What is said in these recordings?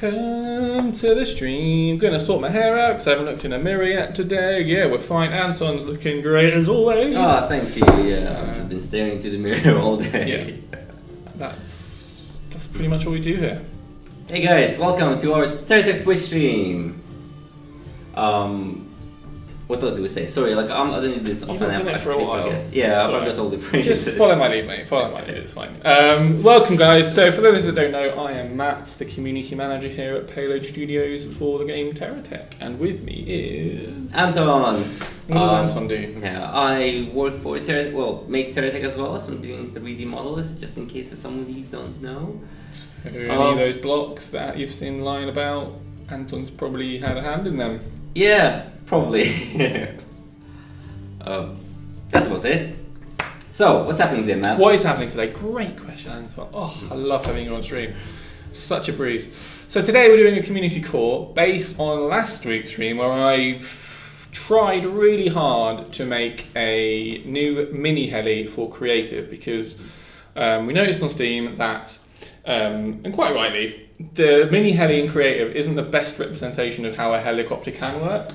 Welcome to the stream. Gonna sort my hair out because I haven't looked in a mirror yet today. Yeah, we're fine. Anton's looking great as always. Oh, thank you. Yeah, I've just been staring into the mirror all day. Yeah, that's pretty much what we do here. Hey guys, welcome to our TerraTech Twitch stream. What else do we say? Sorry, like I don't do this often. You've done it for a while. Yeah, I forgot all the phrases. Just follow my lead, mate. Follow my lead. It's fine. Welcome, guys. So, for those that don't know, I am Matt, the community manager here at Payload Studios for the game TerraTech, and with me is Anton. What does Anton do? Yeah, I work for TerraTech. Well, make TerraTech as well. So I'm doing 3D models, just in case some of you don't know. So any of those blocks that you've seen lying about, Anton's probably had a hand in them. Yeah, probably. That's about it. So, what's happening today, Matt? What is happening today? Great question, Anton. Oh, I love having you on stream. Such a breeze. So today we're doing a community core based on last week's stream where I've tried really hard to make a new mini heli for creative because we noticed on Steam that, and quite rightly, the mini heli in creative isn't the best representation of how a helicopter can work.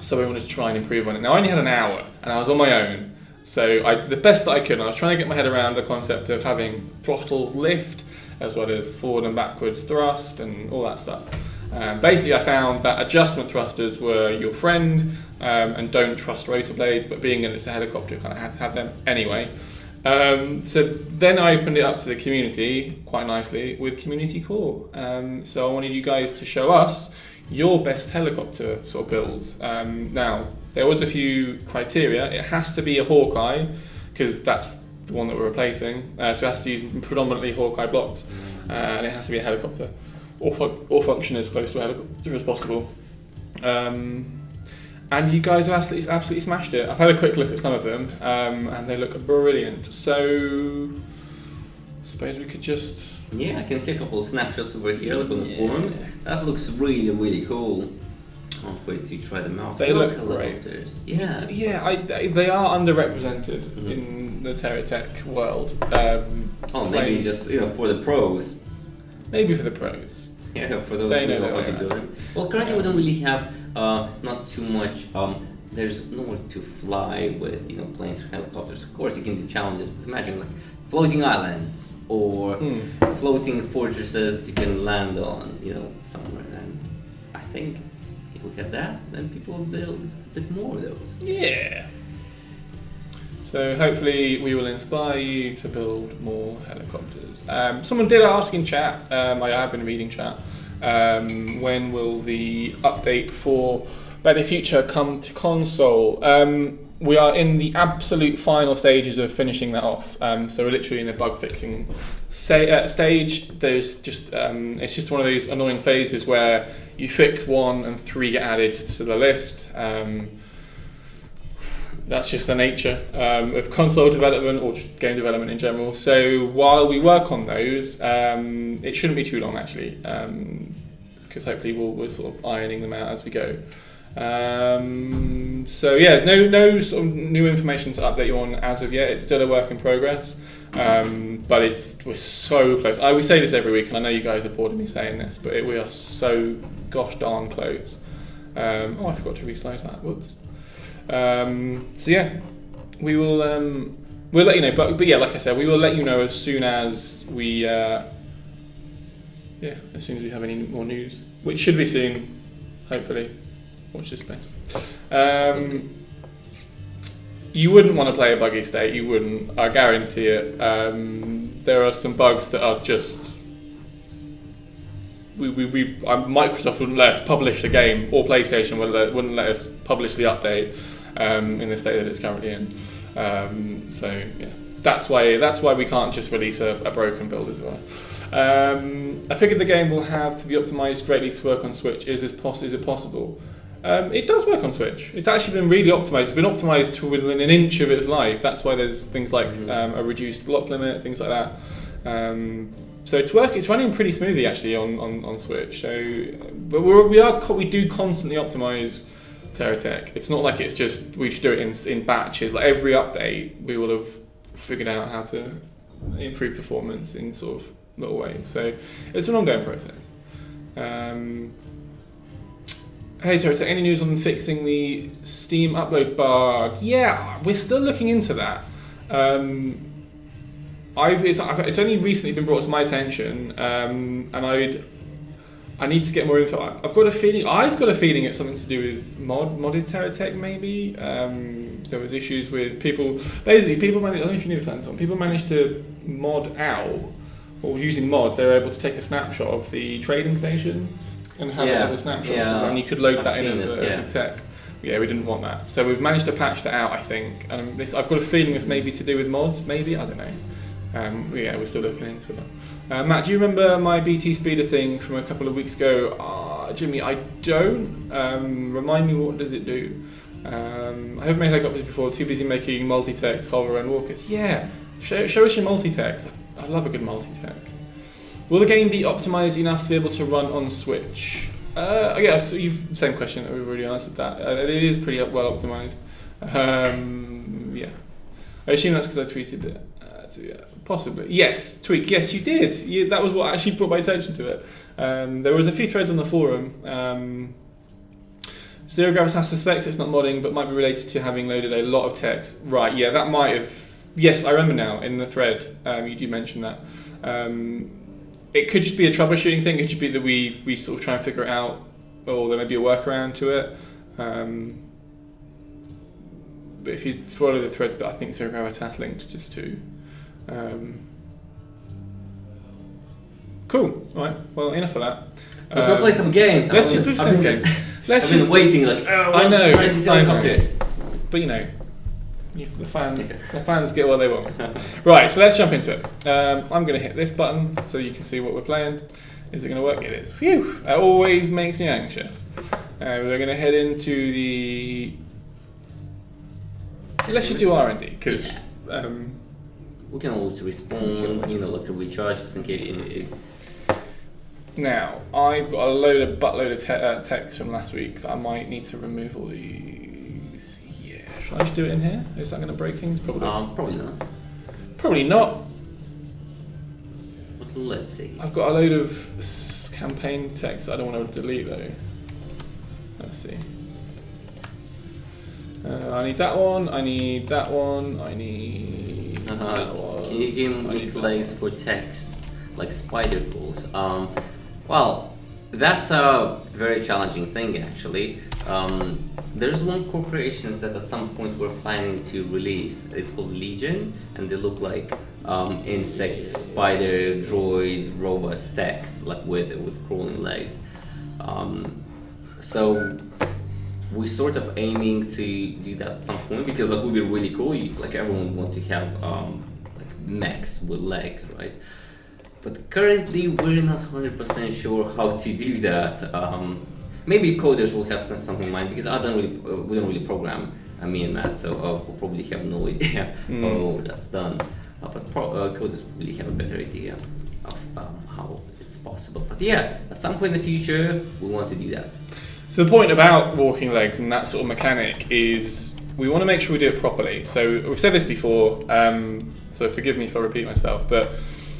So we wanted to try and improve on it. Now I only had an hour and I was on my own. So the best that I could, and I was trying to get my head around the concept of having throttle lift as well as forward and backwards thrust and all that stuff. Basically I found that adjustment thrusters were your friend and don't trust rotor blades, but being that it's a helicopter, you kind of had to have them anyway. So then I opened it up to the community quite nicely with Community Core. So I wanted you guys to show us your best helicopter sort of builds. Now, there was a few criteria. It has to be a Hawkeye because that's the one that we're replacing. So it has to use predominantly Hawkeye blocks and it has to be a helicopter or function as close to a helicopter as possible. And you guys have absolutely smashed it. I've had a quick look at some of them, and they look brilliant. So, I suppose we could just... Yeah, I can see a couple of snapshots over here, like on the forums. That looks really, really cool. Can't wait to try them out. They look great. Yeah. Yeah, they are underrepresented in the TerraTech world. Maybe just for the pros. Maybe for the pros. Yeah, for those who know how to build them. Well, currently we don't really have not too much. There's nowhere to fly with planes or helicopters. Of course, you can do challenges, but imagine like floating islands or floating fortresses that you can land on, somewhere. And I think if we get that, then people will build a bit more of those. Yeah. So hopefully we will inspire you to build more helicopters. Someone did ask in chat, I have been reading chat, when will the update for Better Future come to console? We are in the absolute final stages of finishing that off. So we're literally in a bug fixing stage. There's just it's just one of those annoying phases where you fix one and 3 get added to the list. That's just the nature of console development or just game development in general. So while we work on those, it shouldn't be too long actually, because hopefully we're sort of ironing them out as we go. So yeah, no sort of new information to update you on as of yet. It's still a work in progress, but we're so close. We say this every week, and I know you guys are bored of me saying this, but we are so gosh darn close. I forgot to resize that. Whoops. So yeah, we will. We'll let you know. But yeah, like I said, we will let you know as soon as we. As soon as we have any more news, which should be soon, hopefully. Watch this space. You wouldn't want to play a buggy state. You wouldn't. I guarantee it. There are some bugs that are just. Microsoft wouldn't let us publish the game, or PlayStation wouldn't let us publish the update in the state that it's currently in. So yeah, that's why we can't just release a broken build as well. I figured the game will have to be optimized greatly to work on Switch. Is it possible? It does work on Switch. It's actually been really optimized. It's been optimized to within an inch of its life. That's why there's things like a reduced block limit, things like that. So it's running pretty smoothly actually on Switch. So, but we do constantly optimize TerraTech. It's not like it's just we just do it in batches. Like every update, we will have figured out how to improve performance in sort of little ways. So it's an ongoing process. Hey TerraTech, any news on fixing the Steam upload bug? Yeah, we're still looking into that. It's only recently been brought to my attention, and I need to get more info. I've got a feeling it's something to do with modded TerraTech maybe. There was issues with people. Basically, I don't know if you knew this, Anton. People managed to mod out, or using mods, they were able to take a snapshot of the trading station and have it as a snapshot, and you could load that in as a tech. Yeah, we didn't want that, so we've managed to patch that out, I think. And I've got a feeling it's maybe to do with mods. Maybe, I don't know. Yeah, we're still looking into it. Matt, do you remember my BT speeder thing from a couple of weeks ago? Jimmy, I don't. Remind me, what does it do? I haven't made helicopters before. Too busy making multi-techs, hover and walkers. Yeah, show us your multi-techs. I love a good multi-tech. Will the game be optimized enough to be able to run on Switch? Yeah, so same question. We've already answered that. It is pretty well optimized. Yeah, I assume that's because I tweeted it. Yeah, possibly. Yes, tweak. Yes, you did. That was what actually brought my attention to it. There was a few threads on the forum. Zero Gravitas suspects it's not modding, but might be related to having loaded a lot of text. Right, yeah, that might have... Yes, I remember now, in the thread, you do mention that. It could just be a troubleshooting thing. It could just be that we sort of try and figure it out, or there may be a workaround to it. But if you follow the thread that I think Zero Gravitas linked just to... Cool. All right. Well, enough of that. Let's go play some games. Let's just play some games. I've been waiting like, I know. These helicopters. But you know, the fans get what they want. Right. So let's jump into it. I'm going to hit this button so you can see what we're playing. Is it going to work? It is. Phew. That always makes me anxious. We're going to head into the. Let's just do R&D because. We can always respawn, like a recharge just in case we need to. Now, I've got a buttload of text from last week that I might need to remove all these. Yeah, should I just do it in here? Is that going to break things? Probably. Probably not. Probably not. But let's see. I've got a load of campaign text I don't want to delete though. Let's see. I need that one. I need that one. I need. That one. Can you give me legs for text, like spider tools? Well, that's a very challenging thing actually. There's one corporation that at some point we're planning to release. It's called Legion, and they look like insects, spider, droids, robots, text, like with crawling legs. So we're sort of aiming to do that at some point because that would be really cool. Like everyone want to have like mechs with legs, right? But currently we're not 100% sure how to do that. Maybe coders will have something in mind because we don't really program, me and Matt, so we'll probably have no idea how that's done. But coders probably have a better idea of how it's possible. But yeah, at some point in the future we want to do that. So the point about walking legs and that sort of mechanic is we want to make sure we do it properly. So we've said this before, so forgive me if I repeat myself, but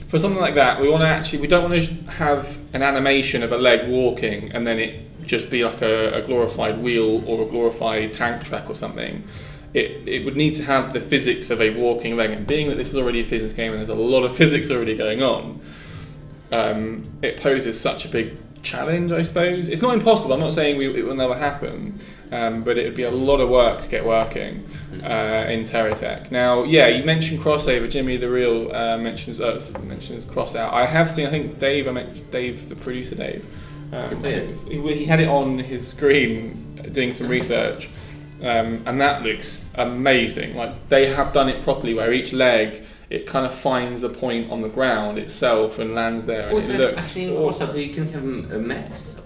for something like that, we don't want to have an animation of a leg walking and then it just be like a glorified wheel or a glorified tank track or something. It would need to have the physics of a walking leg, and being that this is already a physics game and there's a lot of physics already going on, it poses such a big challenge, I suppose. It's not impossible. I'm not saying it will never happen, but it would be a lot of work to get working in TerraTech. Now, yeah, you mentioned crossover. Jimmy the Real mentions crossout. I have seen. I think Dave. I mentioned Dave, the producer, Dave. He had it on his screen doing some research, and that looks amazing. Like they have done it properly, where each leg, it kind of finds a point on the ground itself and lands there, and it looks awesome. Also, you can have mechs.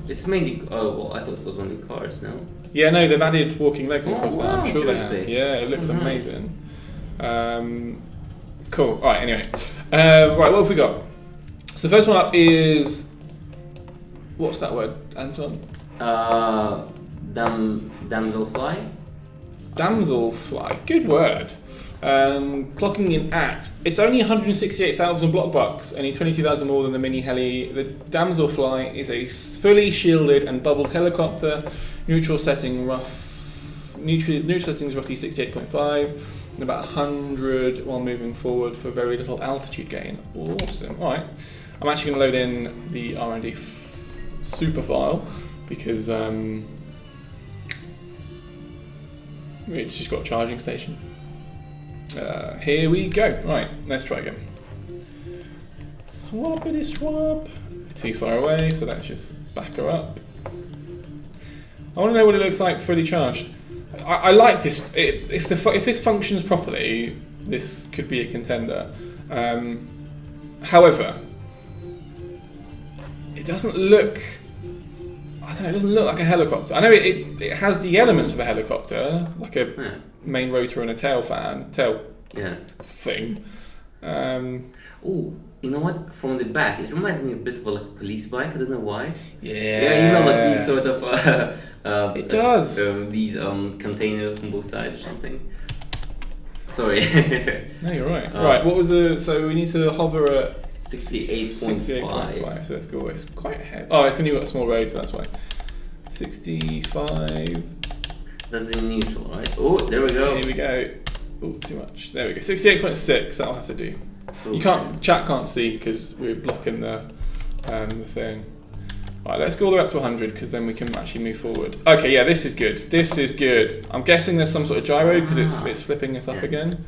It's mainly. I thought it was only cars. No. Yeah, no, they've added walking legs across that. I'm sure seriously? they have. Yeah, it looks amazing. Cool. All right. Anyway, right. What have we got? So the first one up is what's that word, Anton? Damselfly. Damselfly, good word. Clocking in at, it's only 168,000 block bucks, only 22,000 more than the mini heli. The Damselfly is a fully shielded and bubbled helicopter. Neutral setting is roughly 68.5 and about 100 while moving forward for very little altitude gain. Awesome. All right, I'm actually going to load in the R&D super file because it's just got a charging station. Here we go. Right, let's try again. Swappity swap. Too far away, so let's just back her up. I want to know what it looks like fully charged. I like this. If this functions properly, this could be a contender. However, it doesn't look. I don't know. It doesn't look like a helicopter. I know it has the elements of a helicopter, like a main rotor and a tail thing. Oh, you know what? From the back, it reminds me a bit of like a police bike. I don't know why. Yeah, you know, like these sort of. It does. These containers on both sides or something. Sorry. No, you're right. Right. What was the? So we need to hover at 68.5. So let's go. It's quite ahead. Oh, it's only got a small road, so that's why. 65. That's in neutral, right? Oh, there we go. Here we go. Oh, too much. There we go. 68.6. That'll have to do. Ooh, You can't. Chat can't see because we're blocking the thing. Right, let's go all the way up to 100 because then we can actually move forward. Okay, yeah, this is good. This is good. I'm guessing there's some sort of gyro because it's flipping us up again.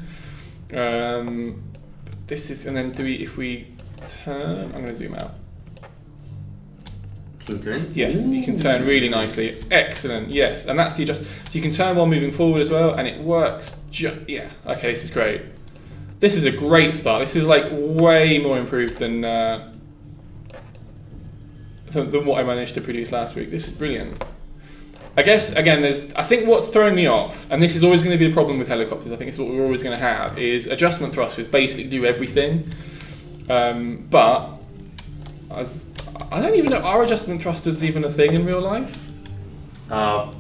This is, and then if we turn, I'm going to zoom out. Can you turn? Yes, you can turn really nicely. Excellent. Yes, and that's the adjust. So you can turn while moving forward as well, and it works. Yeah. Okay, this is great. This is a great start. This is like way more improved than what I managed to produce last week. This is brilliant. I guess again, I think what's throwing me off, and this is always going to be a problem with helicopters. I think it's what we're always going to have is adjustment thrusters basically do everything, but I don't even know, are adjustment thrusters even a thing in real life? I'm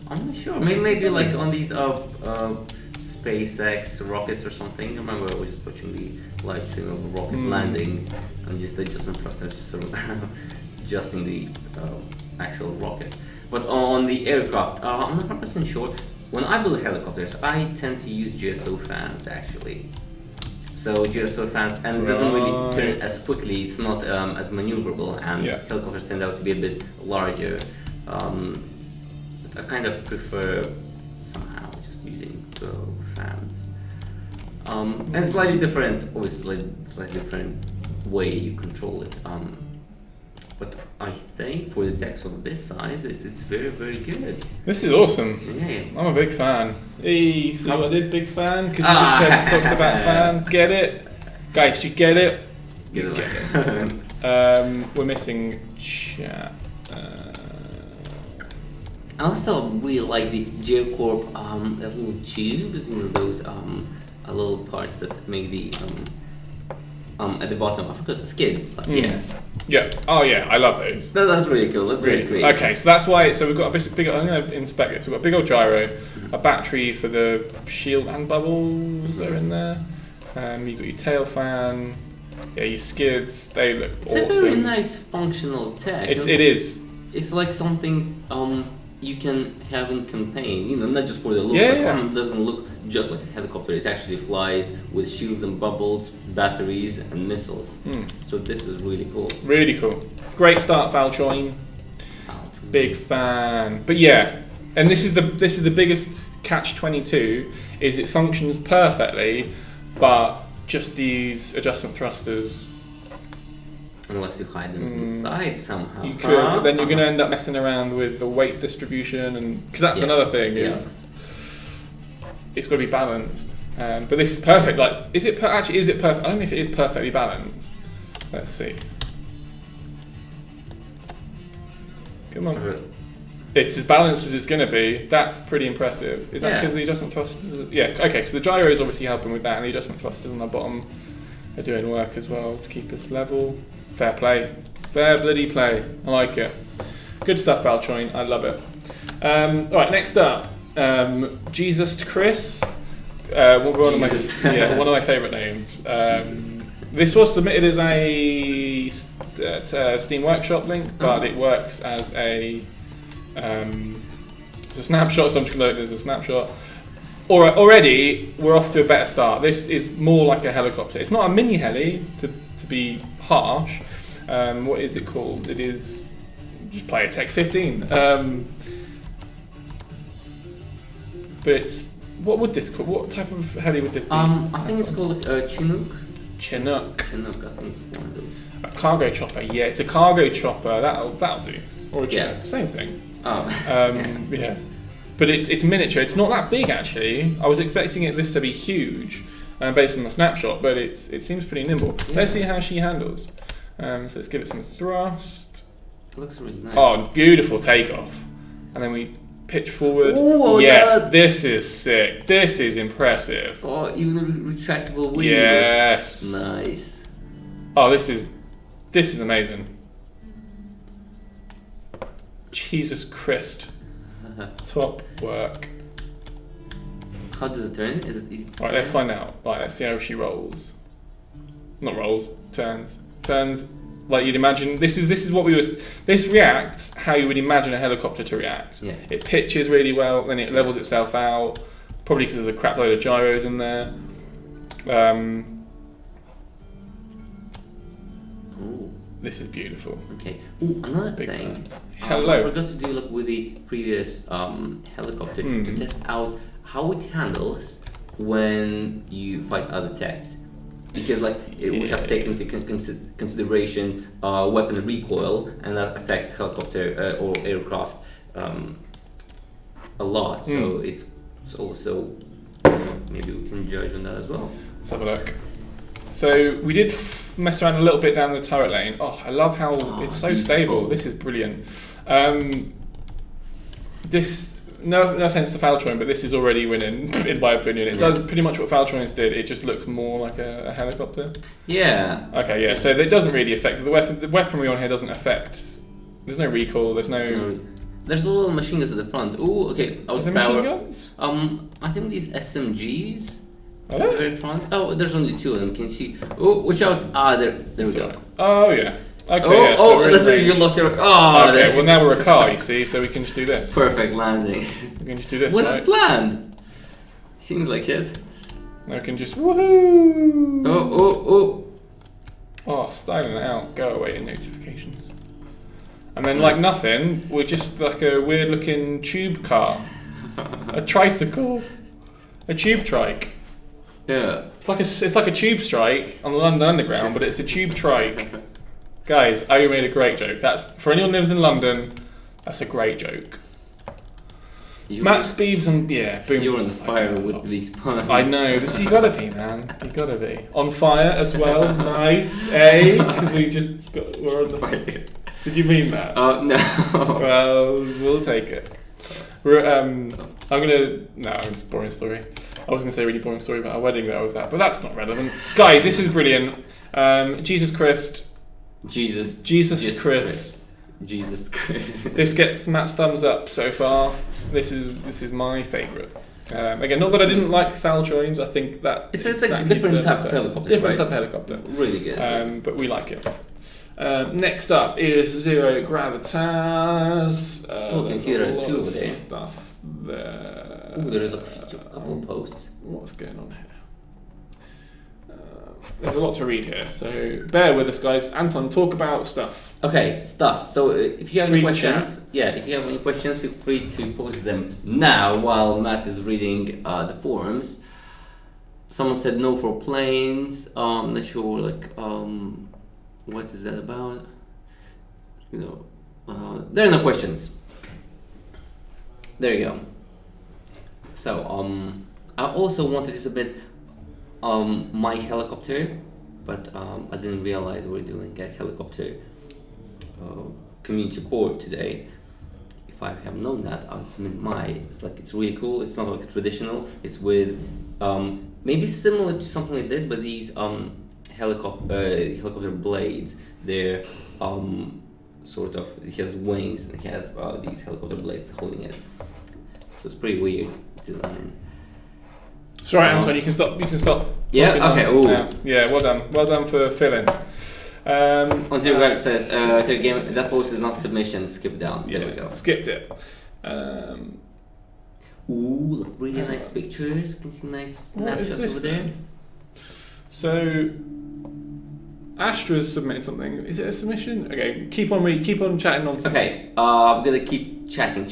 not sure. Maybe like on these SpaceX rockets or something. I remember I was just watching the live stream of a rocket landing and just the adjustment thrusters just adjusting the actual rocket. But on the aircraft, I'm not 100% sure. When I build helicopters, I tend to use GSO fans actually. So GSO fans, and it doesn't really turn as quickly. It's not as maneuverable, and helicopters tend out to be a bit larger. But I kind of prefer somehow just using fans. And slightly different, obviously, slightly different way you control it. But I think for the decks of this size, it's very, very good. This is awesome. Yeah. I'm a big fan. Hey, see what I did? Big fan? Because you just talked about fans. Get it? Guys, do you get it? You get it. We're missing chat. I also really like the Geocorp little tubes, those little parts that make the at the bottom, I forgot, skids. Yeah. Oh yeah, I love those. That's really cool. That's really great. Okay, so that's why. So we've got a big. I'm going to inspect this. We've got a big old gyro, a battery for the shield and bubbles that are in there. You've got your tail fan. Yeah, your skids. They look awesome. It's a very nice functional tech. It is. It's like something you can have in campaign. Not just for the look. Yeah, It doesn't look just like a helicopter. It actually flies with shields and bubbles, batteries, and missiles. So this is really cool. Really cool. Great start, Valtroin. Big fan. But yeah, and this is the biggest catch-22 is it functions perfectly, but just these adjustment thrusters. Unless you hide them inside somehow. You could, but then you're going to end up messing around with the weight distribution, and because that's another thing is it's got to be balanced. But this is perfect. Like, is it perfect? I don't know if it is perfectly balanced. Let's see. Come on. It's as balanced as it's going to be. That's pretty impressive. Is that because the adjustment thrusters? Yeah. Okay. So the gyro is obviously helping with that, and the adjustment thrusters on the bottom are doing work as well to keep us level. Fair play. Fair bloody play. I like it. Good stuff, Valtroin. I love it. All right, next up. Jesus Chris. One of my favourite names. This was submitted as a Steam Workshop link, but it works as a snapshot. So I'm just going to load it as a snapshot. Already, we're off to a better start. This is more like a helicopter. It's not a mini heli, to be harsh. What is it called? It is just play a Tech 15. But it's what would this call? What type of heli would this be? I think it's called Chinook. Chinook. Chinook, I think it's one of those. A cargo chopper. Yeah, it's a cargo chopper. That'll do. Or a Chinook. Same thing. Yeah. But it's miniature. It's not that big actually. I was expecting this to be huge, based on the snapshot, but it seems pretty nimble. Yeah. Let's see how she handles. So let's give it some thrust. It looks really nice. Oh, beautiful takeoff. And then we pitch forward. Ooh, yes, God. This is sick. This is impressive. Oh, even retractable wheels. Yes. Nice. Oh, this is amazing. Jesus Christ. Top work. How does it turn? Is it Right, let's find out. Right, let's see how she rolls. Not rolls, turns. Turns like you'd imagine. This is what this reacts how you would imagine a helicopter to react. Yeah. It pitches really well, then it levels itself out, probably because there's a crap load of gyros in there. Ooh. This is beautiful. Okay. Ooh, another Big thing. Hello. I forgot to do like with the previous helicopter to test out how it handles when you fight other techs. Because we have taken into consideration weapon recoil, and that affects helicopter or aircraft a lot. So it's also maybe we can judge on that as well. Let's have a look. So we did mess around a little bit down the turret lane. Oh, I love how it's so beautiful. Stable. This is brilliant. No offense to Faltron, but this is already winning, in my opinion. It does pretty much what Faltron's did. It just looks more like a helicopter. Yeah. Okay, yeah. So it doesn't really affect the weapon. The weaponry on here doesn't affect. There's no recoil. There's no. There's a little machine guns at the front. Ooh, okay. Are there machine guns? I think these SMGs. Are at the very front. Oh, there's only two of them. Can you see? Oh, watch out! There we go. Oh yeah. Okay. That's it. You lost your. Oh. Okay. Well, now we're a car. You see, so we can just do this. Perfect landing. We can just do this. Was right? it planned? Seems like it. Now we can just woohoo. Oh, styling it out. Go away notifications. And then, like nothing, we're just like a weird-looking tube car, a tricycle, a tube trike. Yeah. It's like a tube strike on the London Underground, but it's a tube trike. Guys, I made a great joke. That's for anyone who lives in London. That's a great joke. Matt Speebs and Boom. You're on fire with these puns. I know. You gotta be, man. You gotta be on fire as well. It's nice, Because we're on the fire. Did you mean that? No. Well, we'll take it. It's a boring story. I was going to say a really boring story about a wedding that I was at, but that's not relevant. Guys, this is brilliant. Jesus Christ. Jesus Christ. Jesus Christ. This gets Matt's thumbs up so far. This is my favourite. Again, not that I didn't like Faltroins. I think that it's a different type of helicopter. Different type of helicopter. Really good. But we like it. Next up is Zero Gravitas. Okay, so there are two over there. Stuff there. Ooh, there is a couple of posts. What's going on here? There's a lot to read here, so bear with us, guys. Anton, talk about stuff. Okay, stuff. So if you have any questions, feel free to post them now while Matt is reading the forums. Someone said no for planes. Not sure, what is that about? There are no questions. There you go. So I also wanted to submit my helicopter, but I didn't realize we're doing a helicopter community core today. If I have known that, I would submit it's really cool. It's not like traditional. It's with maybe similar to something like this, but these helicopter blades. They're it has wings and it has these helicopter blades holding it. So it's pretty weird design. Sorry, Anton, you can stop. Yeah. Okay. Now. Yeah. Well done for filling. On the right says the game that post is not submission. Skip down. There we go. Skipped it. Look, really nice pictures. You can see nice snapshots over there. So, Astra's submitted something. Is it a submission? Okay, keep on chatting nonsense. Okay, I'm gonna keep chatting.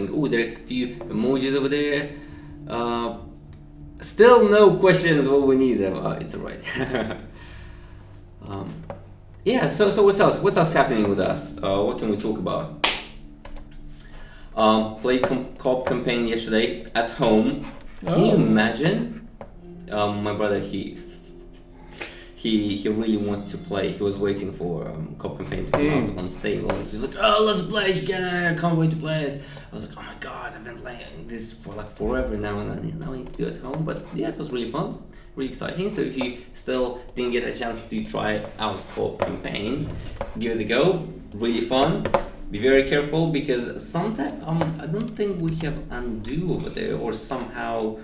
Ooh, there are a few emojis over there. Still no questions. What we need. It's alright. Yeah. So what else? What else happening with us? What can we talk about? Played co-op campaign yesterday at home. Can you imagine? My brother, he really wanted to play. He was waiting for co-op campaign to come out on stable. He's like, "Oh, let's play together! I can't wait to play it." I was like, "Oh my god, I've been playing this for like forever now, and now I need to do it at home." But yeah, it was really fun, really exciting. So if you still didn't get a chance to try out co-op campaign, give it a go. Really fun. Be very careful because sometimes I don't think we have undo over there, or somehow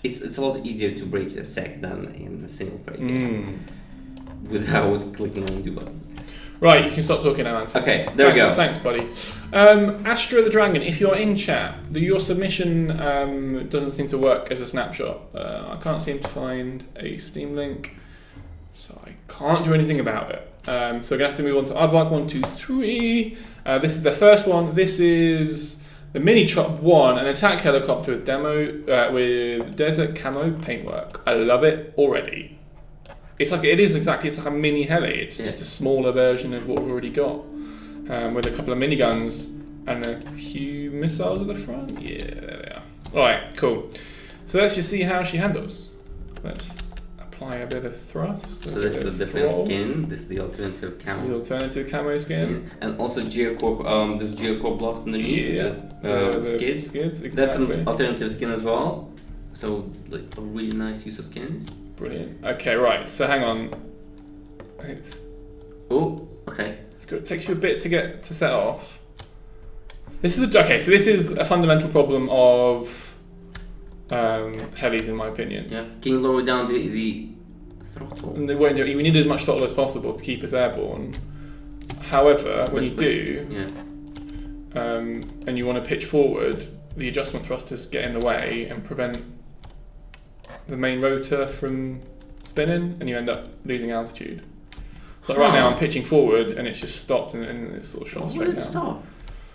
it's a lot easier to break your tech than in a single player game without clicking on undo button. Right, you can stop talking now, Anton. Okay, there we go. Thanks, buddy. Astra the Dragon, if you're in chat, your submission doesn't seem to work as a snapshot. I can't seem to find a Steam link, so I can't do anything about it. So we're going to have to move on to Aardvark 1, 2, 3. This is the first one. This is the Mini Chop 1, an attack helicopter with with desert camo paintwork. I love it already. It's like a mini heli. It's just a smaller version of what we've already got, with a couple of miniguns and a few missiles at the front. Yeah, there they are. All right, cool. So let's just see how she handles. Let's apply a bit of thrust. So this is a different skin. This is the alternative camo. This is the alternative camo skin. And also geocore. Those geocore blocks underneath. Yeah. The skids. Exactly. That's an alternative skin as well. So like a really nice use of skins. Brilliant. Okay, right. So hang on. Okay. It's good. It takes you a bit to set off. This is a fundamental problem of helis, in my opinion. Yeah. Can you lower down the throttle? And they won't do it. We need as much throttle as possible to keep us airborne. However, when you do, and you want to pitch forward, the adjustment thrusters get in the way and prevent the main rotor from spinning, and you end up losing altitude. So right now I'm pitching forward, and it's just stopped, and it's sort of shot straight down. Why would it stop?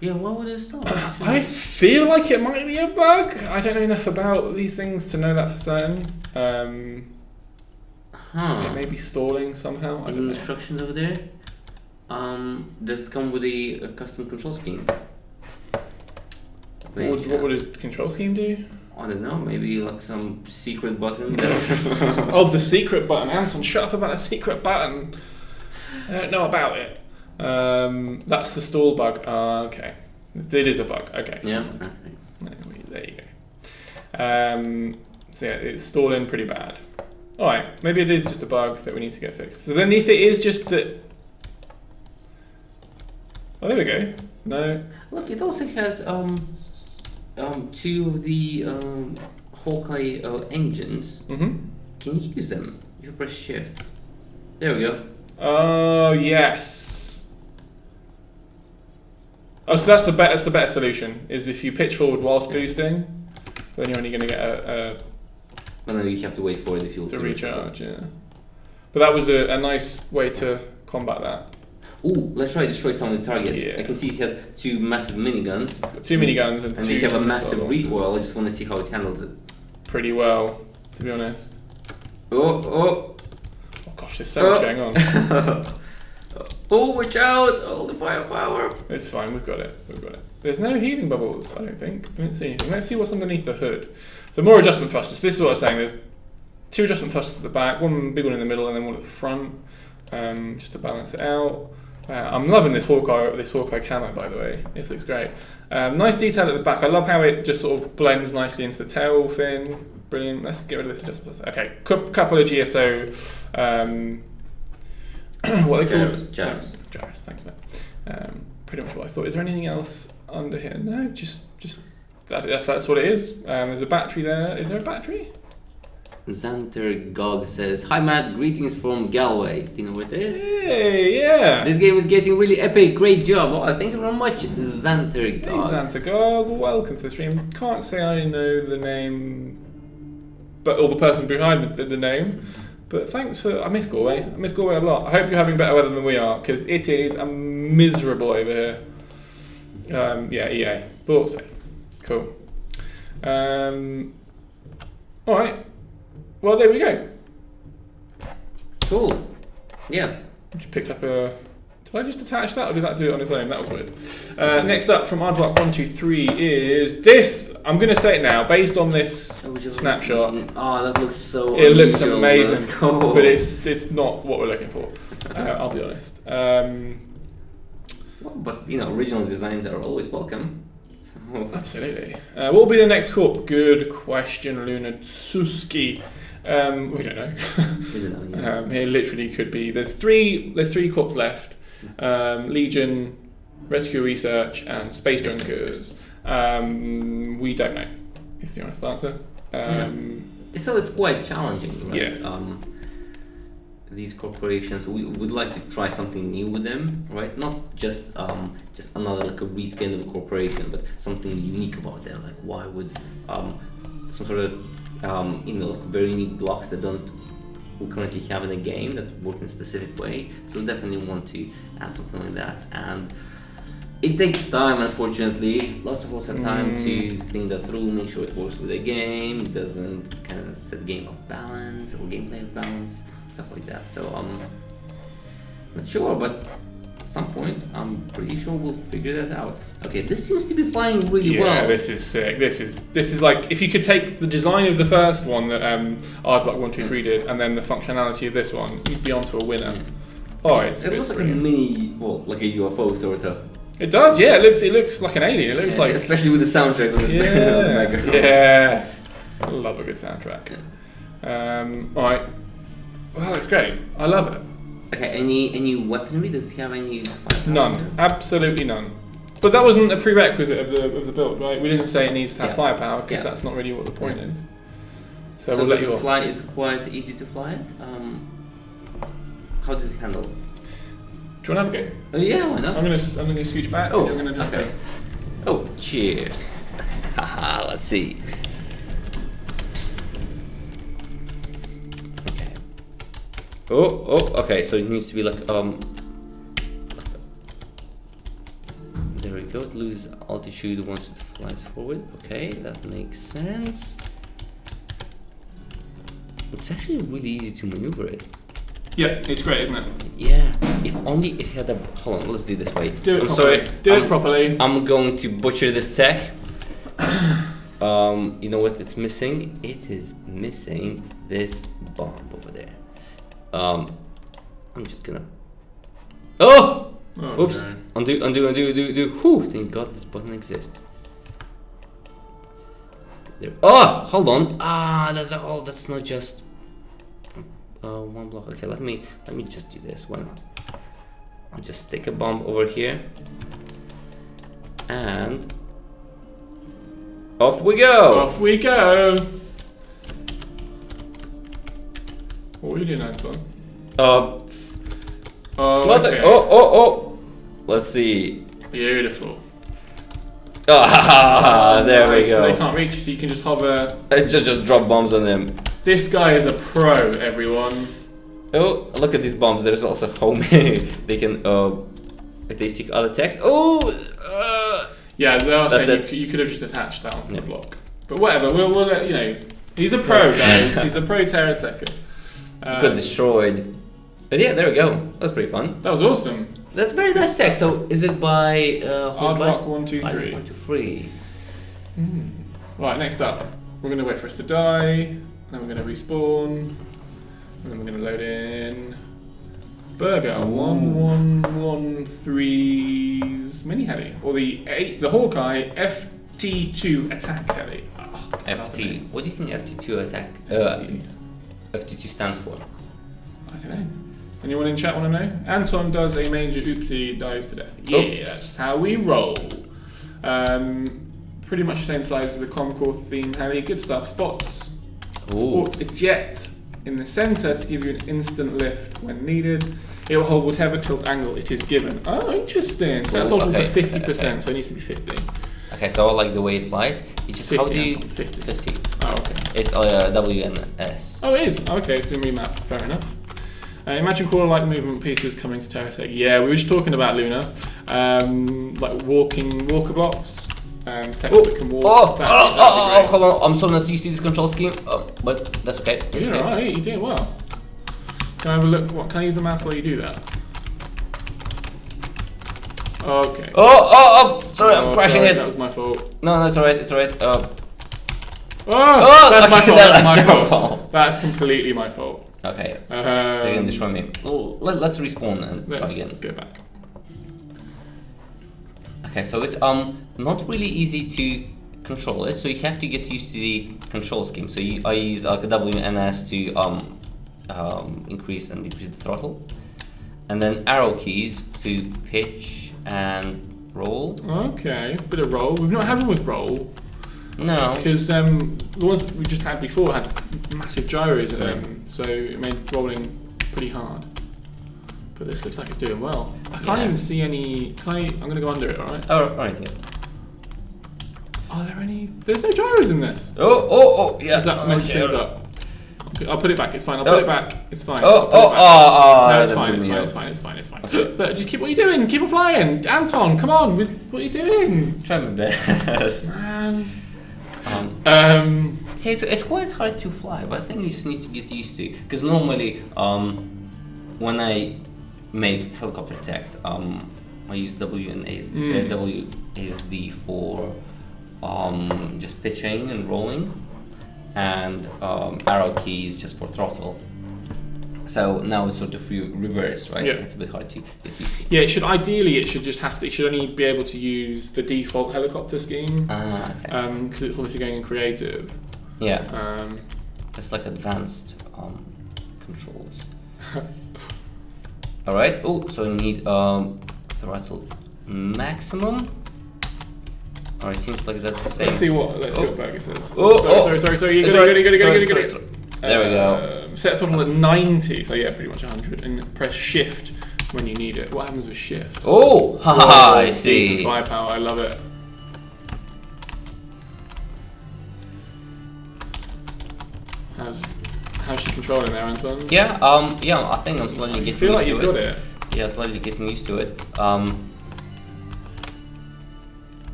Yeah, why would it stop? I feel like it might be a bug. I don't know enough about these things to know that for certain. It may be stalling somehow. Any instructions over there? Does it come with a custom control scheme? What would a control scheme do? I don't know, maybe like some secret button that's... Oh, the secret button. Anton, shut up about the secret button. I don't know about it. That's the stall bug. Okay. It is a bug. Okay. Yeah. There you go. So yeah, it's stalling pretty bad. Alright, maybe it is just a bug that we need to get fixed. So then if it is just that... Oh, there we go. No. Look, it also has two of the Hawkeye engines. Mm-hmm. Can you use them if you press shift? There we go. Oh, yes. Oh, so that's the better solution, is if you pitch forward whilst boosting, then you're only going to get a Well, no, you have to wait for the fuel to recharge, yeah. But that was a nice way to combat that. Ooh, let's try to destroy some of the targets. Yeah. I can see it has two massive miniguns. It's got two miniguns and they have a massive recoil. I just want to see how it handles it. Pretty well, to be honest. Oh gosh, there's so much going on. Oh, watch out! All the firepower. It's fine, we've got it. There's no healing bubbles, I don't think. I didn't see anything. Let's see what's underneath the hood. So more adjustment thrusters. This is what I was saying. There's two adjustment thrusters at the back, one big one in the middle, and then one at the front, just to balance it out. I'm loving this Hawkeye camo, by the way. This looks great. Nice detail at the back. I love how it just sort of blends nicely into the tail fin. Brilliant. Let's get rid of this adjustment thruster. Okay, couple of GSO. What are they called? Gyros. Gyros. Thanks, mate. Pretty much what I thought. Is there anything else under here? No, just that's what it is. There's a battery there. Is there a battery? Xanter Gog says, "Hi Matt, greetings from Galway." Do you know what it is? Hey, yeah. This game is getting really epic. Great job. Oh, thank you very much, Xanter Gog. Hey, Xanter Gog. Welcome to the stream. Can't say I know the name, or the person behind the name. But thanks for. I miss Galway. I miss Galway a lot. I hope you're having better weather than we are, because it is miserable over here. Yeah, EA. Thought so. Cool. All right. Well, there we go. Cool. Yeah. Just picked up a. Did I just attach that, or did that do it on its own? That was weird. Next up from Aardvark123 is this. I'm going to say it now, based on this snapshot. Oh, that looks so. It looks amazing, Let's go. but it's not what we're looking for. I'll be honest. Well, but original designs are always welcome. So. Absolutely. What will be the next corp? Good question, Luna Tsuski. We don't know. We don't know yet. Here literally could be. There's three corps left. Legion, Rescue Research, and Space Junkers. We don't know. Is the honest answer. So it's quite challenging, right? Yeah. These corporations, we would like to try something new with them, right? Not just another like a reskin of a corporation, but something unique about them. Like why would some sort of like very unique blocks that we currently have in the game that work in a specific way. So we definitely want to add something like that, and it takes time, unfortunately. Lots of time to think that through, make sure it works with the game, it doesn't kind of set game of balance or gameplay of balance, stuff like that. So I'm not sure, but at some point I'm pretty sure we'll figure that out. Okay, this seems to be flying really well. Yeah, this is sick. This is like if you could take the design of the first one that Aardvark123 did, and then the functionality of this one, you'd be onto a winner. Oh, it looks like brilliant. a mini, like a UFO sort of. It does, yeah. It looks like an alien. It looks like, especially with the soundtrack on this background. Yeah, I love a good soundtrack. All right. Well, that looks great. I love it. Okay, any weaponry? Does it have any? None. Absolutely none. But that wasn't a prerequisite of the build, right? We didn't say it needs to have firepower because that's not really what the point is. So we'll let you fly. Is it quite easy to fly it? How does it handle? Do you want to have a go? Yeah, why not? I'm gonna scooch back. Oh, and you're gonna okay. Oh, cheers. Haha, let's see. Okay. Oh, okay. So it needs to be like There we go. It loses altitude once it flies forward. Okay, that makes sense. It's actually really easy to maneuver it. Yeah, it's great, isn't it? Yeah. If only it had a. Hold on. Let's do this way. Do it properly. I'm going to butcher this tech. You know what it's missing? It is missing this bomb over there. I'm just gonna. Oh! Oops. Okay. Undo. Whew, thank God this button exists. There. Oh! Hold on. There's a hole. That's not just one block. Okay, let me just do this. Why not? I'll just stick a bomb over here. And off we go! Off we go! What are you doing, Anton? Okay. Oh! Let's see. Beautiful. There we go. So they can't reach you, so you can just hover. Just drop bombs on them. This guy is a pro, everyone. Oh, look at these bombs. There's also home. They can. If they seek other text. Oh! Yeah, they are That's saying you could have just attached that onto the block. But whatever, we'll let you know. He's a pro, guys. He's a pro TerraTech. Got destroyed. But yeah, there we go. That's pretty fun. That was awesome. That's very nice tech. So is it by Aardvark123. 123. Right, next up, we're going to wait for us to die. Then we're going to respawn. And then we're going to load in Burger 1113's mini heli, or the Hawkeye FT2 attack heli. Oh, FT. What do you think FT2 attack? FT2 stands for? I don't know. Anyone in chat want to know? Anton does a major oopsie, dies to death. Yeah, Oops. that's how we roll. Pretty much the same size as the Concours theme heli. Good stuff. Spots. Ooh. Sport a jet in the centre to give you an instant lift when needed. It will hold whatever tilt angle it is given. Oh, interesting. Set throttle to 50%, so it needs to be 50. Okay, so I like the way it flies. You just 50, how do you 50. 50? Oh, okay. It's WNS. Oh, it is. Okay, it's been remapped. Fair enough. Imagine crawler-like movement pieces coming to TerraTech. Yeah, we were just talking about Luna. Like walker blocks. Text that can walk. Oh, hold on. I'm so not used to this control scheme, but that's okay. You're doing alright, you're doing well. Can I have a look? What, can I use the mouse while you do that? Okay. Sorry, I'm crashing sorry, it. That was my fault. No, that's alright, it's alright. That's my fault. That's my fault. fault. That's completely my fault. Okay. They're gonna destroy me. Well, let's respawn and try again. Go back. Okay, so it's not really easy to control it, so you have to get used to the control scheme. So I use like a WNS to increase and decrease the throttle, and then arrow keys to pitch and roll. Okay, bit of roll. We've not had one with roll. No. Because the ones that we just had before had massive gyros in them, so it made rolling pretty hard. But this looks like it's doing well. I can't even see any. I'm going to go under it, alright? Oh, alright, yeah. Are there any? There's no gyros in this. Oh, yeah. Does that mess things up? Okay, I'll put it back, it's fine. I'll put it back, it's fine. No, it's fine. Okay. But just keep what you're doing, keep on flying. Anton, come on, what are you doing? Try my best. Man. See, it's quite hard to fly, but I think you just need to get used to. Because normally, when I make helicopter text, I use WASD for just pitching and rolling, and arrow keys just for throttle. So now it's sort of reverse, right? Yeah. It's a bit hard to get used to. Yeah, it should only be able to use the default helicopter scheme. Okay. Because it's obviously going in creative. Yeah. It's like advanced controls. All right. Oh, so we need throttle maximum. Or it seems like that's the same. Let's see what Berger says. Sorry. You got it. There we go. Set throttle at 90, so yeah, pretty much 100, and press shift when you need it. What happens with shift? Oh, haha, I see. Decent firepower, I love it. How's she controlling there, Anton? Yeah, I think I'm slightly getting used to it. I feel like you've got it. Yeah, slightly getting used to it.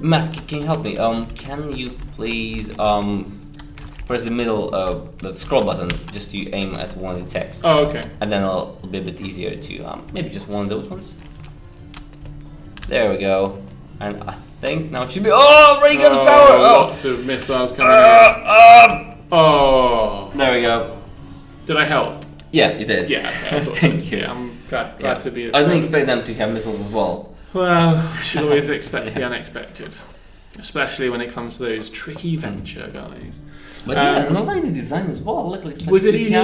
Matt, can you help me? Can you please press the middle, the scroll button, just to aim at one of the texts. Oh, okay. And then it'll be a bit easier to, maybe just one of those ones. There we go. And I think now it should be, ray guns power! Lots of missiles coming in. There we go. Did I help? Yeah, you did. Yeah, okay, Thank you. Yeah, I'm glad to be. I didn't expect them to have missiles as well. Well, you should always expect the unexpected, especially when it comes to those tricky venture guys. But and I like the design as well. Look, like was it easier?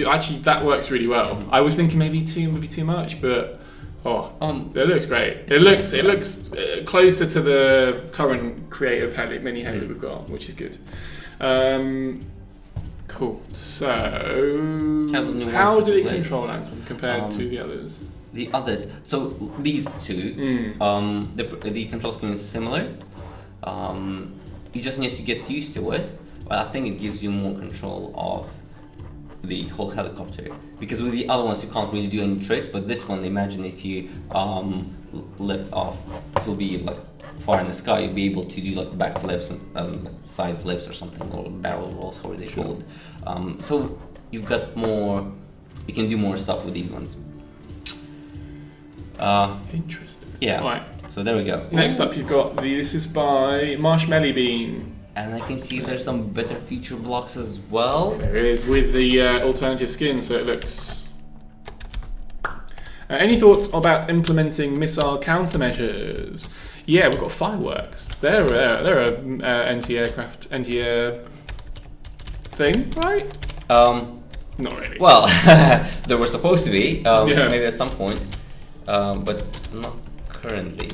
Actually, that works really well. I was thinking maybe too much, but it looks great. It looks closer to the current creative mini heli we've got, which is good. Cool. So, how did it control Anton compared to the others? The others. So these two, the control scheme is similar. You just need to get used to it. But I think it gives you more control of the whole helicopter. Because with the other ones you can't really do any tricks. But this one, imagine if you lift off, it will be like far in the sky. You'll be able to do like backflips and side flips or something, or barrel rolls, however they call it. So you've got more. You can do more stuff with these ones. Interesting. Yeah. Right. So there we go. Next up, you've got this is by Marshmelly Bean. And I can see there's some better feature blocks as well. There is, with the alternative skin, so it looks. Any thoughts about implementing missile countermeasures? Yeah, we've got fireworks. They're a anti-air thing, right? Not really. Well, they were supposed to be, maybe at some point, but not currently.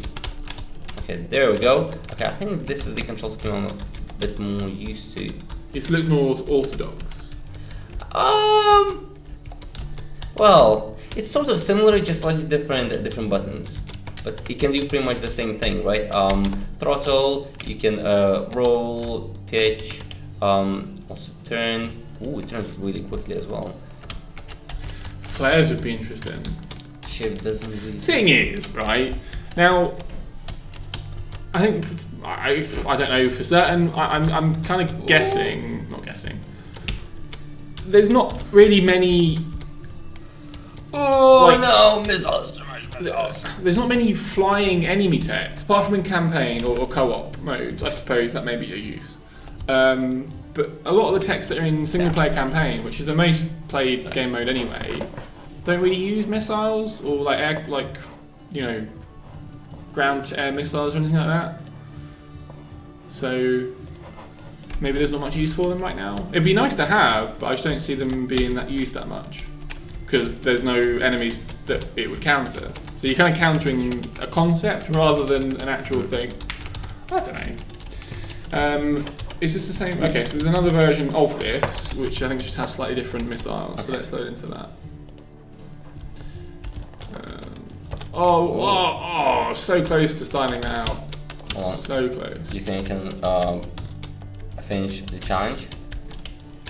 Okay, there we go. Okay, I think this is the control scheme I'm a bit more used to. It looks more orthodox. Well, it's sort of similar, just slightly different buttons. But you can do pretty much the same thing, right? Throttle, you can roll, pitch, also turn. Ooh, it turns really quickly as well. Flares would be interesting. Shift doesn't really... Thing is, right, now, I think, I don't know for certain, I'm kind of guessing, not guessing, there's not really many... Oh, no, missiles, too much missiles. There's not many flying enemy techs, apart from in campaign or co-op modes, I suppose that may be a use. But a lot of the techs that are in single-player campaign, which is the most played game mode anyway, don't really use missiles or like air, ground-to-air missiles or anything like that. So maybe there's not much use for them right now. It'd be nice to have, but I just don't see them being used that much because there's no enemies that it would counter. So you're kind of countering a concept rather than an actual thing. I don't know. Is this the same? Okay, so there's another version of this, which I think just has slightly different missiles. Okay. So let's load into that. So close to styling that out. So close. Do you think you can finish the challenge?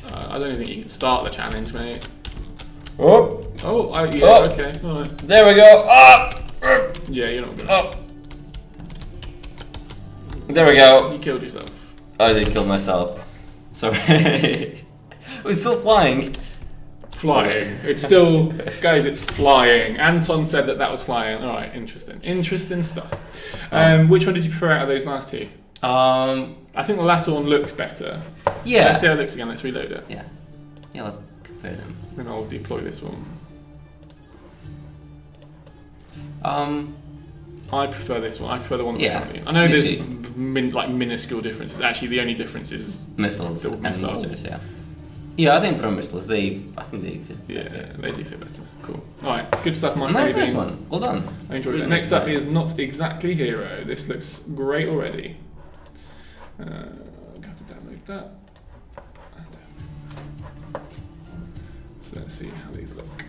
I don't even think you can start the challenge, mate. Oh! Yeah, okay. All right. There we go! Yeah, you're not gonna. There we go. You killed yourself. I did kill myself. Sorry. We're still flying. Flying. It's still, guys, it's flying. Anton said that was flying. All right, interesting. Interesting stuff. Which one did you prefer out of those last two? I think the latter one looks better. Yeah. Let's see how it looks again. Let's reload it. Yeah. Yeah, let's compare them. Then I'll deploy this one. I prefer this one. I prefer the one that we're currently. I know there's minuscule differences. Actually, the only difference is missiles the and missiles. motors, yeah. Yeah, I think pro missiles, I think they fit better. Yeah, they do fit better. Cool. Alright, good stuff, Mike. Nice one. Well done. I enjoyed it. Next up is Not Exactly Hero. This looks great already. Got to download that. So let's see how these look.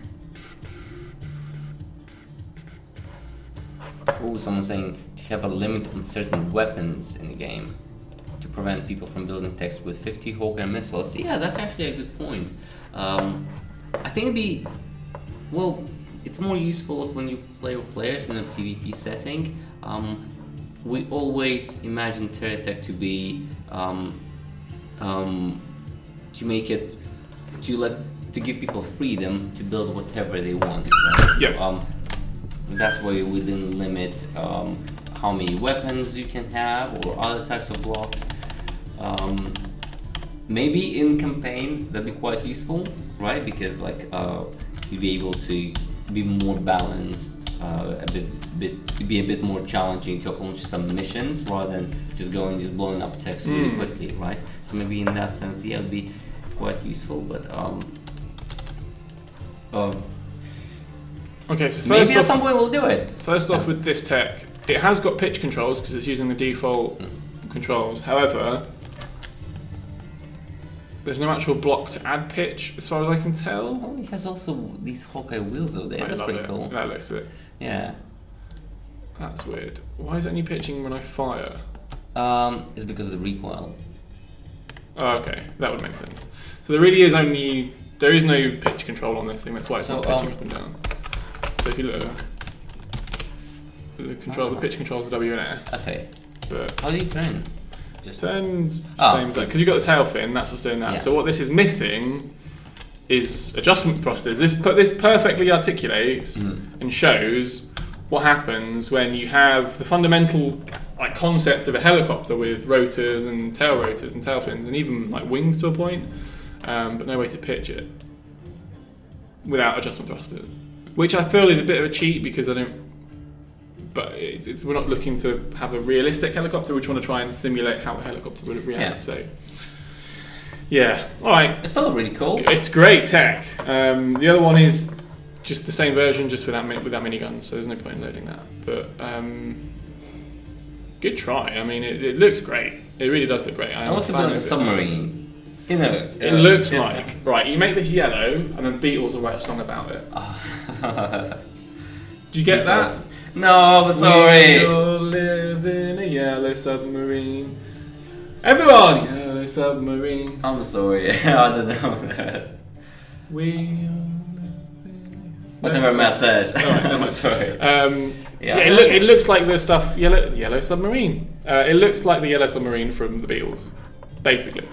Oh, someone's saying to have a limit on certain weapons in the game to prevent people from building techs with 50 Hawker missiles. Yeah, that's actually a good point. I think it'd be, well, it's more useful when you play with players in a PvP setting. We always imagine TerraTech to be to make it to give people freedom to build whatever they want. Right? Yep. So, that's why we didn't limit how many weapons you can have or other types of blocks. Maybe in campaign that'd be quite useful, right? Because you'd be able to be more balanced, be a bit more challenging to accomplish some missions rather than just blowing up text really quickly, right? So maybe in that sense, yeah, it'd be quite useful. But okay, so maybe at some point we'll do it. First off, with this tech, it has got pitch controls because it's using the default controls. However, there's no actual block to add pitch, as far as I can tell. Oh, it has also these Hawkeye wheels over there. That's pretty cool. That looks it. Yeah. That's weird. Why is it only pitching when I fire? It's because of the recoil. Oh, okay, that would make sense. So there is no pitch control on this thing. That's why it's not pitching up and down. So if you look, the pitch controls are W and S. Okay. But how do you turn? Turns same as that, because you've got the tail fin. That's what's doing that. Yeah. So what this is missing is adjustment thrusters. This perfectly articulates and shows what happens when you have the fundamental concept of a helicopter with rotors and tail fins and even wings to a point, but no way to pitch it without adjustment thrusters, which I feel is a bit of a cheat because I don't. But we're not looking to have a realistic helicopter. We just want to try and simulate how a helicopter would react. Yeah. So, yeah, all right. It's still really cool. It's great tech. The other one is just the same version, just without miniguns. So there's no point in loading that. But good try. I mean, it looks great. It really does look great. It looks a bit like a submarine. You know, it looks like right. You make this yellow, and then Beatles will write a song about it. Do you get that? No, I'm sorry. We all live in a yellow submarine. Everyone, yellow submarine. I'm sorry. I don't know that. Whatever Matt says. I'm sorry. It looks like the stuff yellow submarine. It looks like the yellow submarine from the Beatles, basically.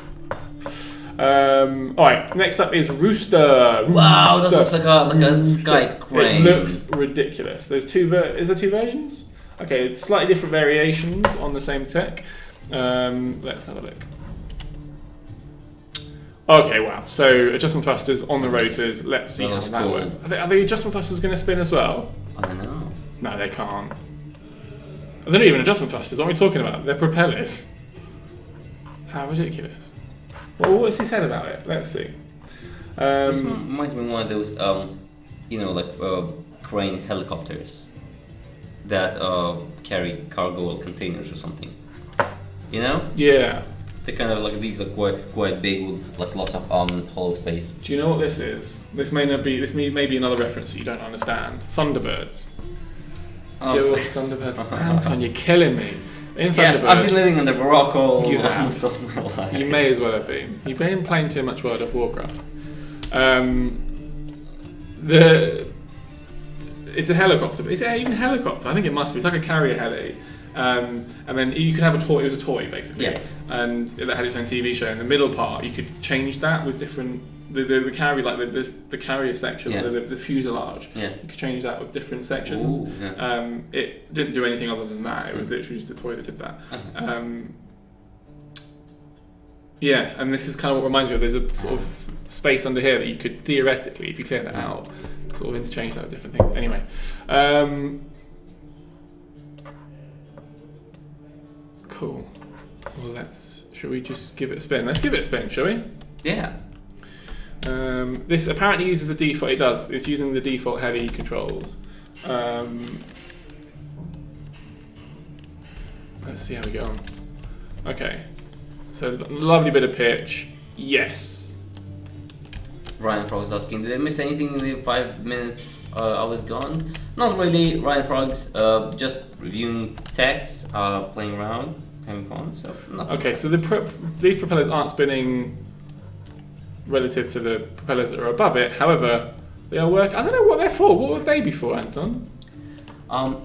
Alright, next up is Rooster. Wow, that looks like a sky crane. It looks ridiculous. There's is there two versions? Okay, it's slightly different variations on the same tech. Let's have a look. Okay, wow. So adjustment thrusters on the rotors. Let's see how that works. Are the adjustment thrusters going to spin as well? I don't know. No, they can't. They're not even adjustment thrusters. What are we talking about? They're propellers. How ridiculous. Well, what's he said about it? Let's see. This reminds me of one of those, crane helicopters that carry cargo or containers or something. You know? Yeah. They're kind of like these, like quite big with like lots of hollow space. Do you know what this is? This may be another reference that you don't understand. Thunderbirds. Do you watch Thunderbirds? Anton, you're killing me. Yes, I've been living under Morocco almost all my life. You may as well have been. You've been playing too much World of Warcraft. It's a helicopter. Is it even a helicopter? I think it must be. It's like a carrier heli. And then you could have a toy. It was a toy basically, and it had its own TV show. In the middle part, you could change that with different the carrier, like the carrier section, the fuselage. Yeah. You could change that with different sections. Ooh, it didn't do anything other than that. It was literally just a toy that did that. And this is kind of what reminds me of. There's a sort of space under here that you could theoretically, if you clear that out, sort of interchange that with different things. Anyway. Cool. Well, shall we just give it a spin? Let's give it a spin, shall we? Yeah. This apparently uses the default. It does. It's using the default heli controls. Let's see how we go on. Okay. So lovely bit of pitch. Yes. Ryan Frog's asking, did I miss anything in the 5 minutes I was gone? Not really. Ryan Frog's just reviewing text, playing around, having fun. So okay, so these propellers aren't spinning relative to the propellers that are above it. However, they are working. I don't know what they're for. What would they be for, Anton?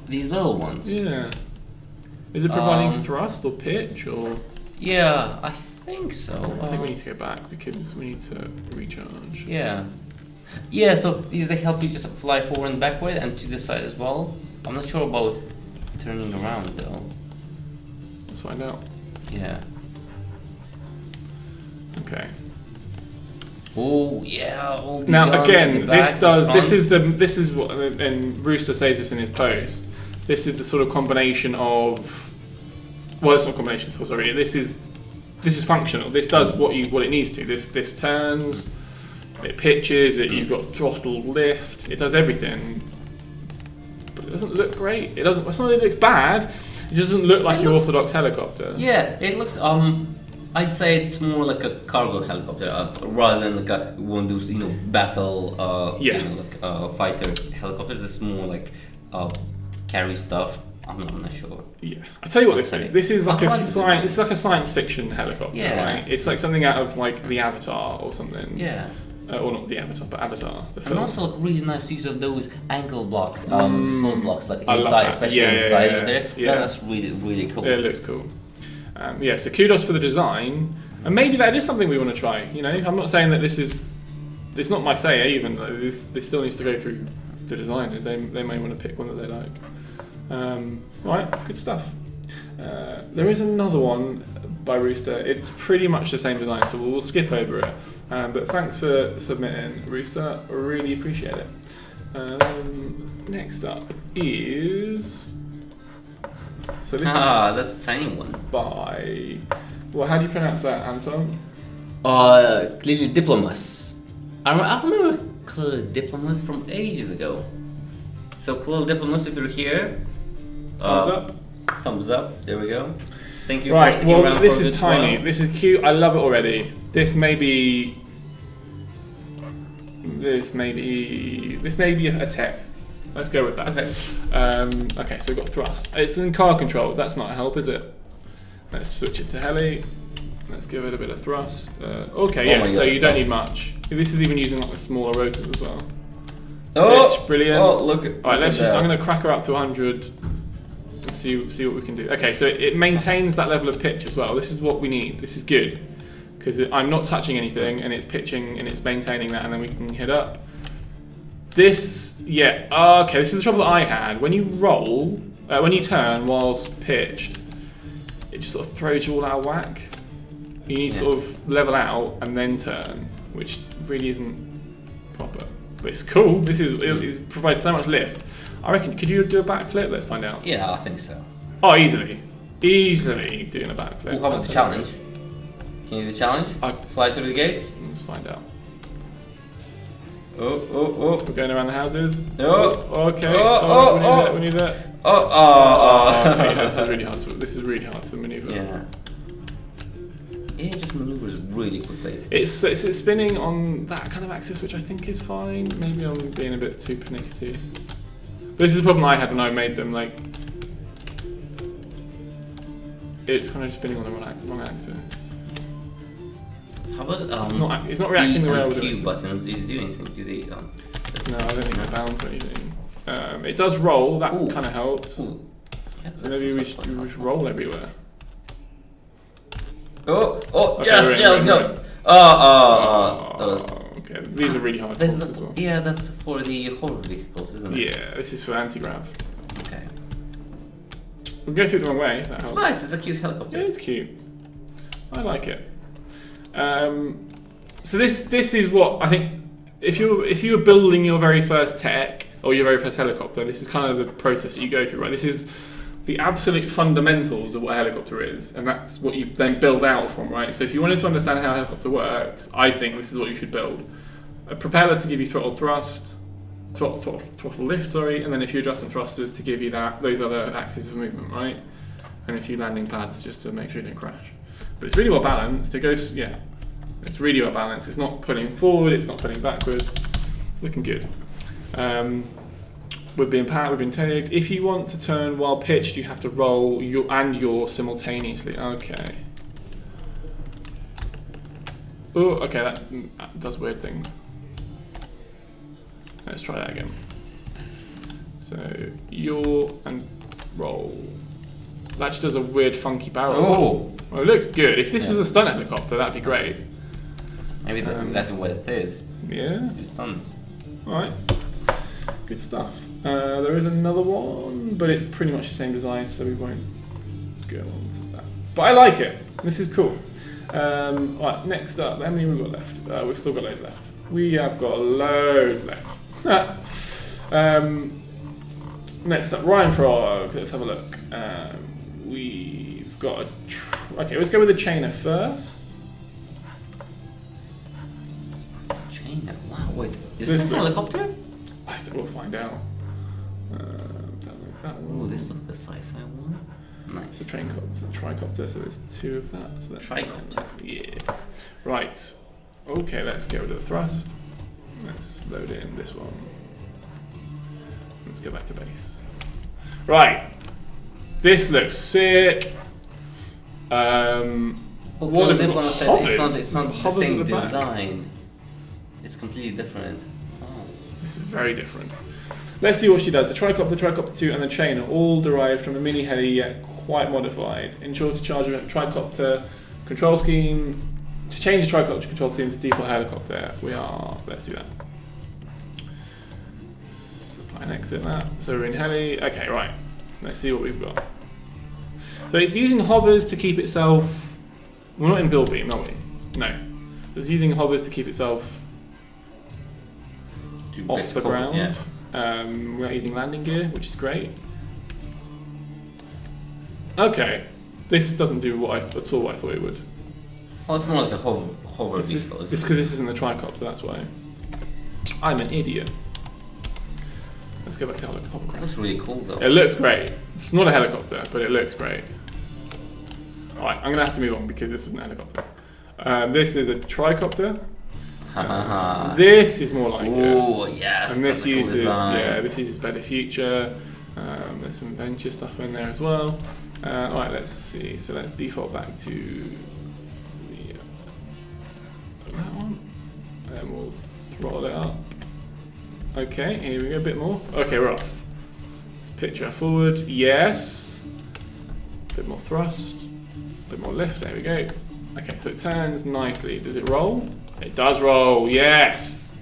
These little ones. Yeah. Is it providing thrust or pitch or? Yeah, I think so. I think we need to go back because we need to recharge. Yeah. Yeah, so these they help you just fly forward and backward and to the side as well. I'm not sure about turning around though. Let's find out. Yeah. Okay. Oh yeah. Now again, this is what, and Rooster says this in his post. This is the sort of combination of. Well, it's not a combination. So sorry. This is functional. This does what it needs to. This turns. It pitches. You've got throttle lift. It does everything. But it doesn't look great. It's not that it looks bad. It just doesn't look like your orthodox helicopter. Yeah, it looks. I'd say it's more like a cargo helicopter rather than like one of those battle fighter helicopters. It's more like carry stuff. I'm not sure. Yeah, I tell you what this is. This is like a science. It's like a science fiction helicopter, right? It's like something out of like the Avatar or something. Yeah. Or not the Avatar, but Avatar. The film. And also like really nice use of those ankle blocks, float blocks, like inside, especially inside there. Yeah. That's really really cool. Yeah, it looks cool. So kudos for the design, and maybe that is something we want to try. I'm not saying that it's not my say even. This still needs to go through the designers. They may want to pick one that they like. Right, good stuff. There is another one by Rooster. It's pretty much the same design, so we'll skip over it. But thanks for submitting, Rooster. I really appreciate it. Next up is. So this that's a tiny one. By. Well, how do you pronounce that, Anton? Clearly Diplomas. I remember Clearly Diplomas from ages ago. So Clearly Diplomas, if you're here. Thumbs up. Thumbs up. There we go. Thank you. Right. For sticking around This for is tiny. while. This is cute. I love it already. This may be a tech. Let's go with that. Okay. Okay, so we've got thrust. It's in car controls. That's not a help, is it? Let's switch it to heli. Let's give it a bit of thrust. Okay, yeah, so you don't need much. This is even using like the smaller rotors as well. Pitch, brilliant. Oh, look at. Alright, I'm going to crack her up to 100 and see what we can do. Okay, so it maintains that level of pitch as well. This is what we need. This is good. Because I'm not touching anything and it's pitching and it's maintaining that, and then we can hit up. This, okay, this is the trouble that I had. When you roll, when you turn whilst pitched, it just sort of throws you all out of whack. You need to sort of level out and then turn, which really isn't proper. But it's cool. It provides so much lift. I reckon, could you do a backflip? Let's find out. Yeah, I think so. Oh, easily. Easily doing a backflip. We'll have the challenge. Can you do the challenge? Fly through the gates? Let's find out. Oh. We're going around the houses. Okay. We need that. Okay, this is really hard to maneuver. Yeah. Yeah, it just maneuvers really quickly. It's spinning on that kind of axis, which I think is fine. Maybe I'm being a bit too pernickety. But this is the problem I had when I made them. Like, it's kind of just spinning on the wrong axis. How about it's not reacting the way I would Q do. buttons? Do they do anything? Do they? No, I don't think they're bound to anything. It does roll. That kind of helps. Yeah, So maybe we should roll everywhere. Okay, yes, let's go. Okay, these are really hard. This as well. Yeah, that's for the hover vehicles, isn't it? Yeah, this is for anti-grav. Okay. We'll go through it the wrong way. If that It's helps. nice. It's a cute helicopter. Yeah, it's cute. I like it. So this is what I think. If you were building your very first tech or your very first helicopter, this is kind of the process that you go through, right? This is the absolute fundamentals of what a helicopter is, and that's what you then build out from, right? So if you wanted to understand how a helicopter works, I think this is what you should build. A propeller to give you throttle lift, and then a few adjustment thrusters to give you those other axes of movement, right? And a few landing pads just to make sure you don't crash. But it's really well balanced. It's really well balanced. It's not pulling forward, it's not pulling backwards. It's looking good. We've been tagged. If you want to turn while pitched, you have to roll yaw simultaneously. Okay. Oh, okay, that does weird things. Let's try that again. So, yaw and roll. That just does a weird, funky barrel. Oh! Well, it looks good. If this was a stunt helicopter, that'd be great. Maybe that's exactly what it is. Yeah. Two stunts. Alright. Good stuff. There is another one, but it's pretty much the same design, so we won't go on to that. But I like it. This is cool. Right, next up, how many have we got left? We've still got loads left. We have got loads left. Next up, Ryan Frog. Let's have a look. We've got okay, let's go with the chainer first. Chainer? Wow, wait. Is this a helicopter? We'll find out. Oh, this looks the sci-fi one. Nice. It's a tricopter, so there's two of that. So that's Tricopter. Yeah. Right. Okay, let's get rid of the thrust. Let's load it in this one. Let's go back to base. Right. This looks sick. What have we got? Hovers. It's not the Hovers same at the back. design. It's completely different. Oh. This is very different. Let's see what she does. The tricopter 2, and the chain are all derived from a mini heli, yet quite modified. Ensure to charge a tricopter control scheme. To change the tricopter control scheme to default helicopter, let's do that. Supply and exit that. So we're in heli. Okay, right. Let's see what we've got. So it's using hovers to keep itself. We're not in build beam, are we? No. So it's using hovers to keep itself off the ground. Yeah. We're not using landing gear, which is great. Okay, this doesn't do at all what I thought it would. Oh, it's more like a hover vehicle. It's because this isn't the tricopter, that's why. I'm an idiot. Let's go back to That hovercraft. looks really cool though. It looks great. It's not a helicopter, but it looks great. Alright, I'm going to have to move on because this isn't a helicopter. This is a tricopter. This is more like Oh yes, and this that's a cool uses design. this uses Better Future. There's some venture stuff in there as well. Alright, let's see. So let's default back to that one. And we'll throttle it up. Okay, here we go, a bit more. Okay, we're off. Let's picture forward. Yes. A bit more thrust. A bit more lift. There we go. Okay, so it turns nicely. Does it roll? It does roll. Yes.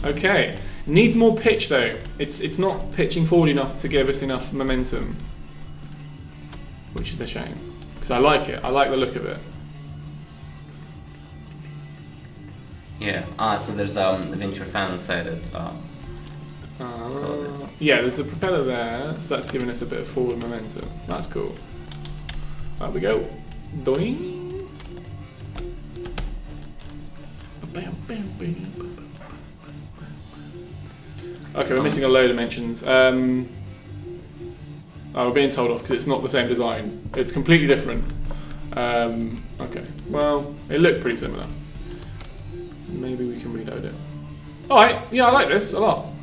Okay. Needs more pitch though. It's not pitching forward enough to give us enough momentum, which is a shame. Because I like it. I like the look of it. Yeah. So there's a venture fan inside it. Yeah, there's a propeller there, so that's giving us a bit of forward momentum. That's cool. There we go. Doing. Okay, we're missing a load of mentions. We're being told off because it's not the same design. It's completely different. Okay, well, it looked pretty similar. Maybe we can reload it. Alright, yeah, I like this a lot.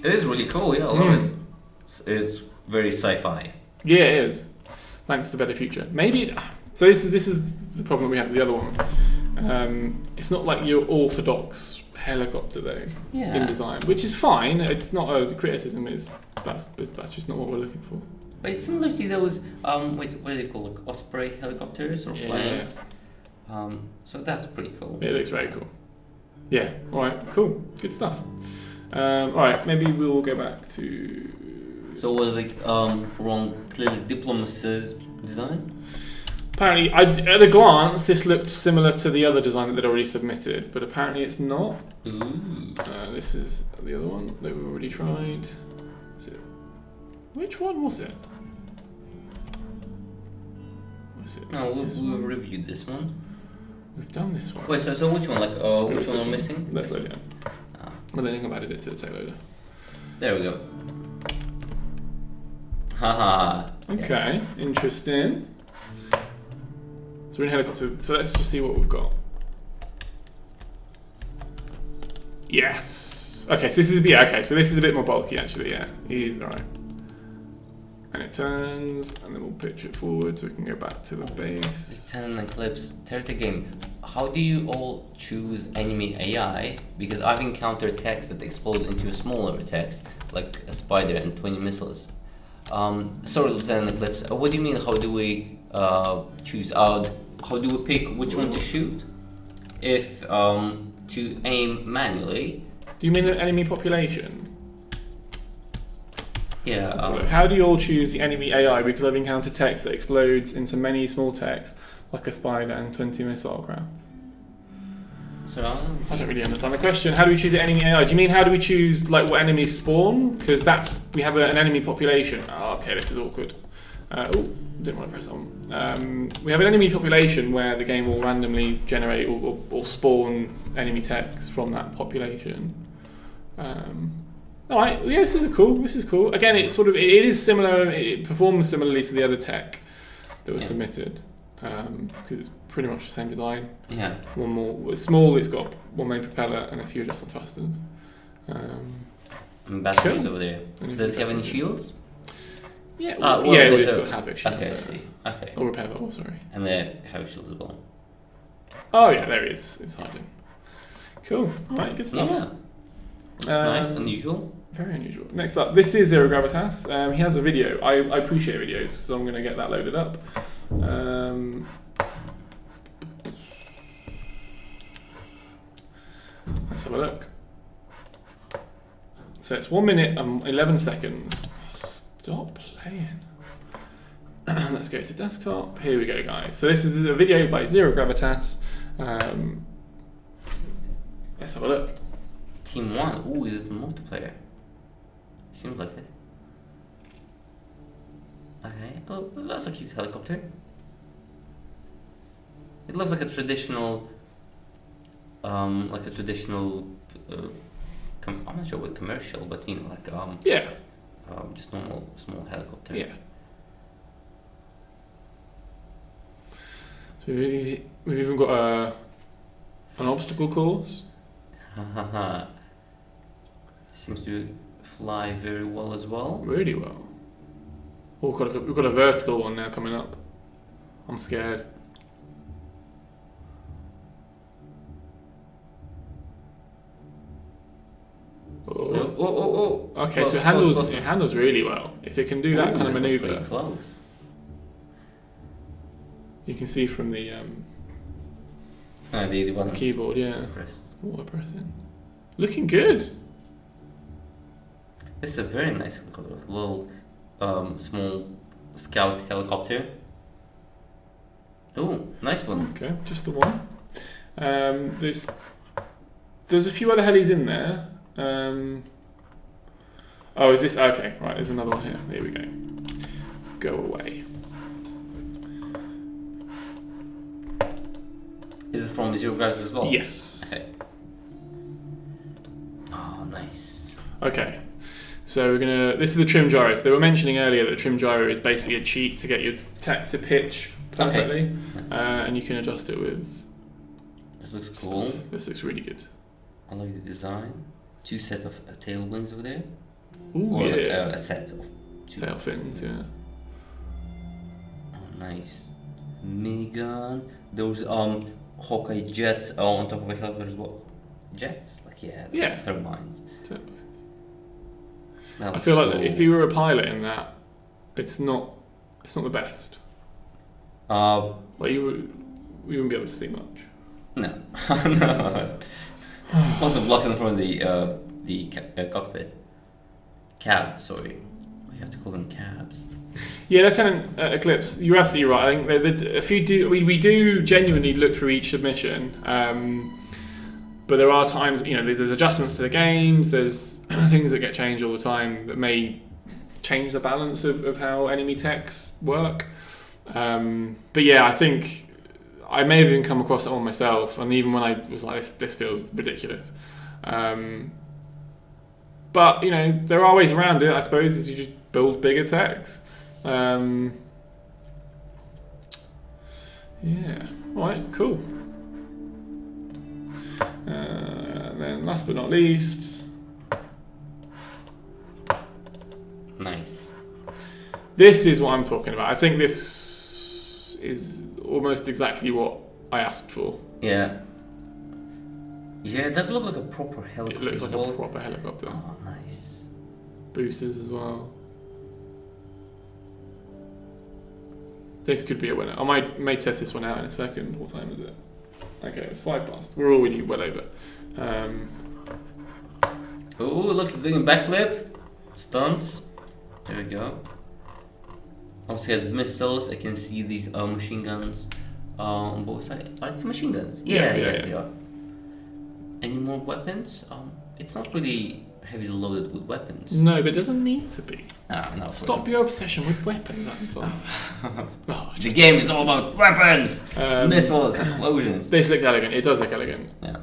It is really cool. Yeah, I love it. It's very sci-fi. Yeah, it is. Thanks to Better Future. Maybe. So this is the problem we have with the other one. It's not like your orthodox helicopter though in design, which is fine. It's not the criticism is that's just not what we're looking for. But it's similar to those what do they call like Osprey helicopters or planes? So that's pretty cool. It looks very cool. Yeah. All right. Cool. Good stuff. All right. Maybe we'll go back to. So was like wrong clearly Diplomas's design? Apparently, at a glance, this looked similar to the other design that they'd already submitted, but apparently it's not. This is the other one that we've already tried. Is it? Which one was it? Was it? No, we've reviewed this one. We've done this one. Wait, so which one? Like, which one are missing? Let's load it. Well, then I've added it to the tech loader. There we go. Haha. Okay, interesting. So we're in helicopter. So let's just see what we've got. Yes. Okay, so this is so this is a bit more bulky actually. Yeah, it is all right. And it turns, and then we'll pitch it forward so we can go back to the base. Return Eclipse, TerraTech game. How do you all choose enemy AI? Because I've encountered techs that explode into smaller attacks, like a spider and 20 missiles. Sorry, Lieutenant Eclipse. What do you mean? How do we choose? How do we pick which one to shoot? If to aim manually. Do you mean the enemy population? Yeah. How do you all choose the enemy AI? Because I've encountered text that explodes into many small texts, like a spider and 20 missile crafts. So I don't really understand the question. How do we choose the enemy AI? Do you mean how do we choose like what enemies spawn? Because we have an enemy population. Oh, okay, this is awkward. Didn't want to press that one. We have an enemy population where the game will randomly generate or spawn enemy techs from that population. Alright, yeah, this is cool. Again, it is similar, it performs similarly to the other tech that was submitted. Because it's pretty much the same design. Yeah. One more, it's small, it's got one main propeller and a few adjustment thrusters. And batteries over there. Does he have any shields? Yeah, well, it's got havoc shield. Okay, I see. Okay. Or repair valve, sorry. And the havoc shield as well. Oh yeah, there he is. It's hiding. Cool. Alright, good stuff. Yeah. Looks nice, unusual. Very unusual. Next up, this is Zero Gravitas. He has a video. I appreciate videos, so I'm going to get that loaded up. Let's have a look. So it's 1 minute and 11 seconds. Stop playing. Let's go to desktop. Here we go, guys. So this is a video by Zero Gravitas. Let's have a look. Team 1. Ooh, is it multiplayer? Seems like it. Okay. Oh, that's a cute helicopter. It looks like a traditional, I'm not sure what commercial, but like Yeah. just normal small helicopter. Yeah. So we've even got an obstacle course. Seems to fly very well as well. Really well. Oh, we've got a vertical one now coming up. I'm scared. Oh. Okay, Close, so close. it handles really well. If it can do that kind of was maneuver, pretty close. you can see from the The one keyboard, yeah. pressed. Water pressing. Looking good. This is a very nice helicopter, a little small scout helicopter. Oh, nice one. Okay, just the one. There's a few other helis in there. Oh, is this okay? Right, there's another one here. There we go. Go away. Is it from Zero Gravity as well? Yes. Okay. Oh, nice. Okay. So we're gonna. This is the trim gyro. So they were mentioning earlier that the trim gyro is basically a cheat to get your tech to pitch perfectly, and you can adjust it with. This looks cool. This looks really good. I like the design. 2 sets of tail wings over there. Ooh, Or yeah. like a set of 2. Tail fins, yeah. Oh, nice. Minigun. Those Hawkeye jets on top of a helicopter as well. Jets? Like Yeah. Turbines. I feel like if you were a pilot in that, it's not the best. Like we wouldn't be able to see much. No. No. Also blocks in front of the cockpit. Cab, sorry. We have to call them cabs. Yeah, Lieutenant Eclipse, you're absolutely right. I think if you do, we do genuinely look through each submission, but there are times, there's adjustments to the games. There's things that get changed all the time that may change the balance of how enemy techs work. But yeah, I think I may have even come across that one myself, and even when I was like, this feels ridiculous. But there are ways around it. I suppose is you just build bigger techs. Yeah. All right. Cool. And then last but not least, Nice. this is what I'm talking about. I think this is almost exactly what I asked for. Yeah. Yeah, it does look like a proper helicopter. It looks as like well. a proper helicopter. Oh, nice. Boosters as well. This could be a winner. I may test this one out in a second. What time is it? Okay, it's 5 past. We're already well over. Oh, look, it's doing a backflip. Stunts. There we go. Also has missiles. I can see these machine guns on both sides. Are these machine guns? Yeah, they are. Any more weapons? It's not really heavily loaded with weapons. No, but it doesn't need to be. No. Stop your obsession with weapons, Anton. The game is all about weapons, missiles, explosions. This looks elegant. It does look elegant. Yeah.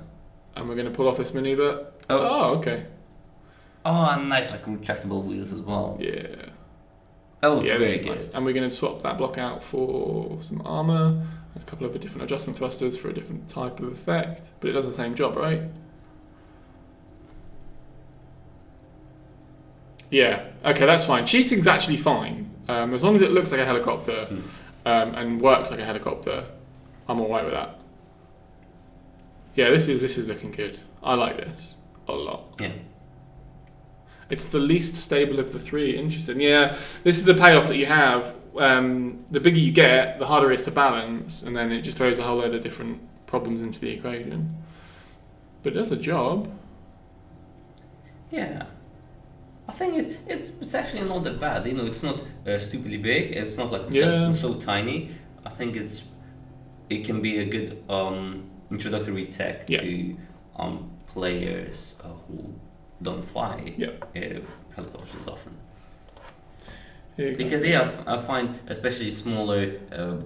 And we're going to pull off this maneuver. Oh, okay. Oh, nice, like retractable wheels as well. Yeah. That looks this very is good. nice. And we're going to swap that block out for some armor, a couple of different adjustment thrusters for a different type of effect. But it does the same job, right? Yeah. Okay, that's fine. Cheating's actually fine. As long as it looks like a helicopter and works like a helicopter, I'm alright with that. Yeah, this is looking good. I like this a lot. Yeah. It's the least stable of the 3. Interesting. Yeah, this is the payoff that you have. The bigger you get, the harder it is to balance, and then it just throws a whole load of different problems into the equation. But it does a job. Yeah. I think it's actually not that bad. It's not stupidly big. It's not like just so tiny. I think it can be a good introductory tech to players who don't fly helicopters often. Yeah, exactly. Because I find especially smaller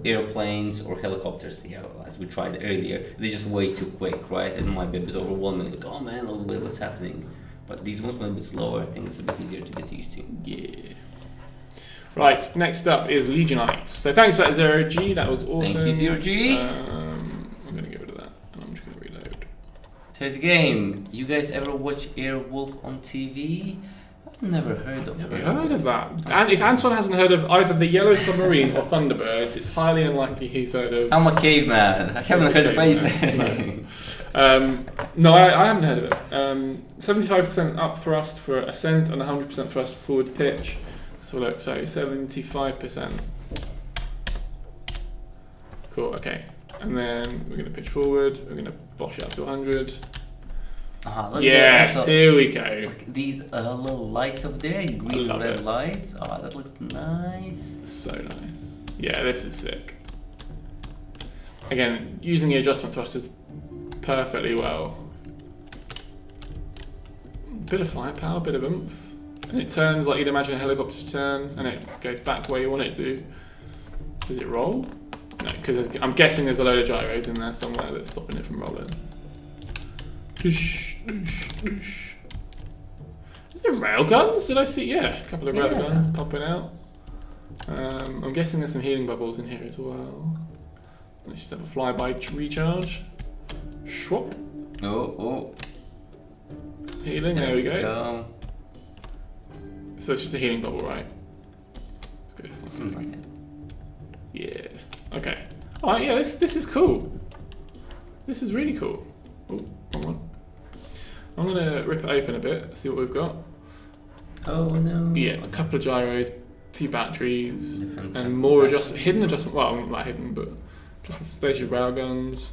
airplanes or helicopters, as we tried earlier, they're just way too quick, right? It might be a bit overwhelming. Like, oh man, what's happening? But these ones went a bit slower. I think it's a bit easier to get used to. Yeah. Right, next up is Legionite. So thanks for that, Zero G. That was awesome. Thank you, Zero G. I'm going to get rid of that, and I'm just going to reload. Here's a game. You guys ever watch Airwolf on TV? I've never heard of Never heard of that. And if Anton hasn't heard of either the Yellow Submarine or Thunderbird, it's highly unlikely he's heard of. I'm a caveman. I haven't heard of anything. No, I haven't heard of it. 75% up thrust for ascent and 100% thrust for forward pitch. Let's have a look. So 75%. Cool. Okay. And then we're going to pitch forward. We're going to bosh it up to 100. Yes, here we go. Look, these little lights up there, green and red lights. Oh, that looks nice. So nice. Yeah, this is sick. Again, using the adjustment thrusters perfectly well. Bit of firepower, bit of oomph. And it turns like you'd imagine a helicopter to turn, and it goes back where you want it to. Does it roll? No, because I'm guessing there's a load of gyros in there somewhere that's stopping it from rolling. Is there railguns? Did I see? Yeah, a couple of railguns popping out. I'm guessing there's some healing bubbles in here as well. Let's just have a flyby recharge. Schwap. Oh. Healing, there we go. So it's just a healing bubble, right? Let's go for something like it. Yeah. Okay. Alright, yeah, this is cool. This is really cool. Oh, wrong one. I'm gonna rip it open a bit, see what we've got. Oh no. Yeah, a couple of gyros, a few batteries, and more hidden adjustment. Well, not hidden, but just there's your railguns.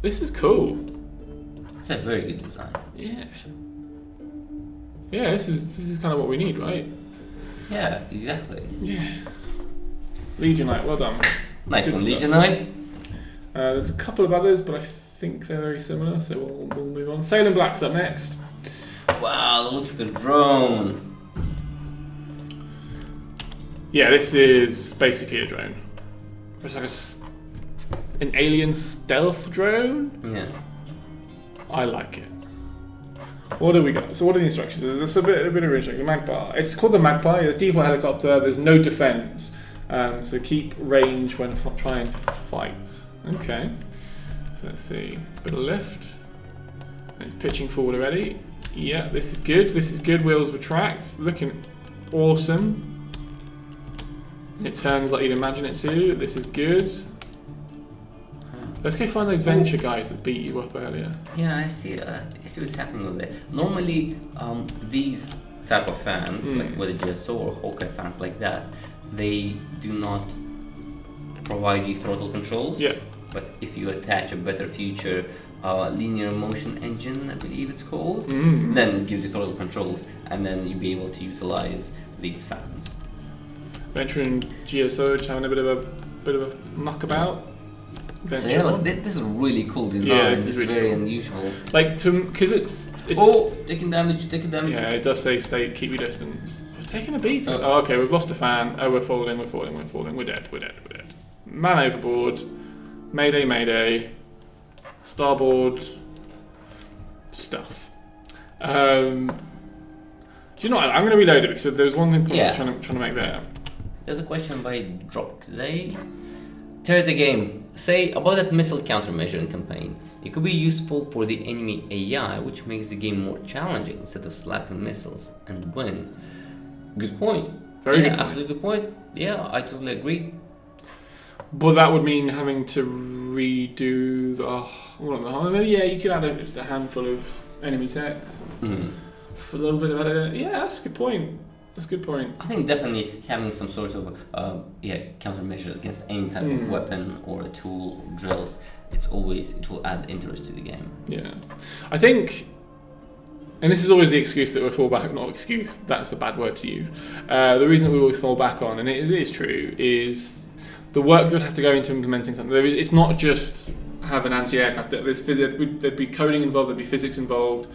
This is cool. It's a very good design. Yeah. Yeah, this is kind of what we need, right? Yeah, exactly. Yeah. Legionite, well done. Nice Good one, stuff. Legionite. There's a couple of others, but I think they're very similar, so we'll move on. Sail Black's up next. Wow, that looks like a drone. Yeah, this is basically a drone. It's like an alien stealth drone. Yeah. I like it. What do we got? So what are the instructions? There's a bit of instruction. The Magpie. It's called the Magpie. The default helicopter. There's no defense. So keep range when trying to fight. Okay. So let's see. Bit of lift. And it's pitching forward already. Yeah, this is good. This is good. Wheels retract. Looking awesome. And it turns like you'd imagine it to. This is good. Let's go find those venture guys that beat you up earlier. Yeah, I see what's happening over there. Normally, these type of fans, like whether GSO or Hawkeye fans like that, they do not provide you throttle controls. Yeah. But if you attach a better future linear motion engine, I believe it's called, then it gives you throttle controls, and then you'll be able to utilize these fans. Venture and GSO just having a bit of a muck about. So yeah, look, this is a really cool design. Yeah, this is really very cool. unusual. Like because it's taking damage. Yeah, it does say stay, keep your distance. It's taking a beat. Oh, okay, we've lost a fan. Oh, we're falling. We're dead. Man overboard. Mayday. Starboard. Stuff. Do you know what? I'm going to reload it because there's one thing I'm trying to make there. There's a question by Droxay. TerraTech game. Say about that missile countermeasuring campaign. It could be useful for the enemy AI, which makes the game more challenging instead of slapping missiles and win. Good point. Very good point. Absolutely good point. Yeah, I totally agree. But that would mean having to redo the yeah, you could add a handful of enemy techs for a little bit of editing. Yeah, that's a good point. I think definitely having some sort of countermeasures against any type of weapon or a tool or drills, it will add interest to the game. Yeah, I think, and this is always the excuse that we fall back. Not excuse. That's a bad word to use. The reason that we always fall back on, and it is true, is the work that would have to go into implementing something. It's not just have an anti-aircraft. There'd be coding involved. There'd be physics involved,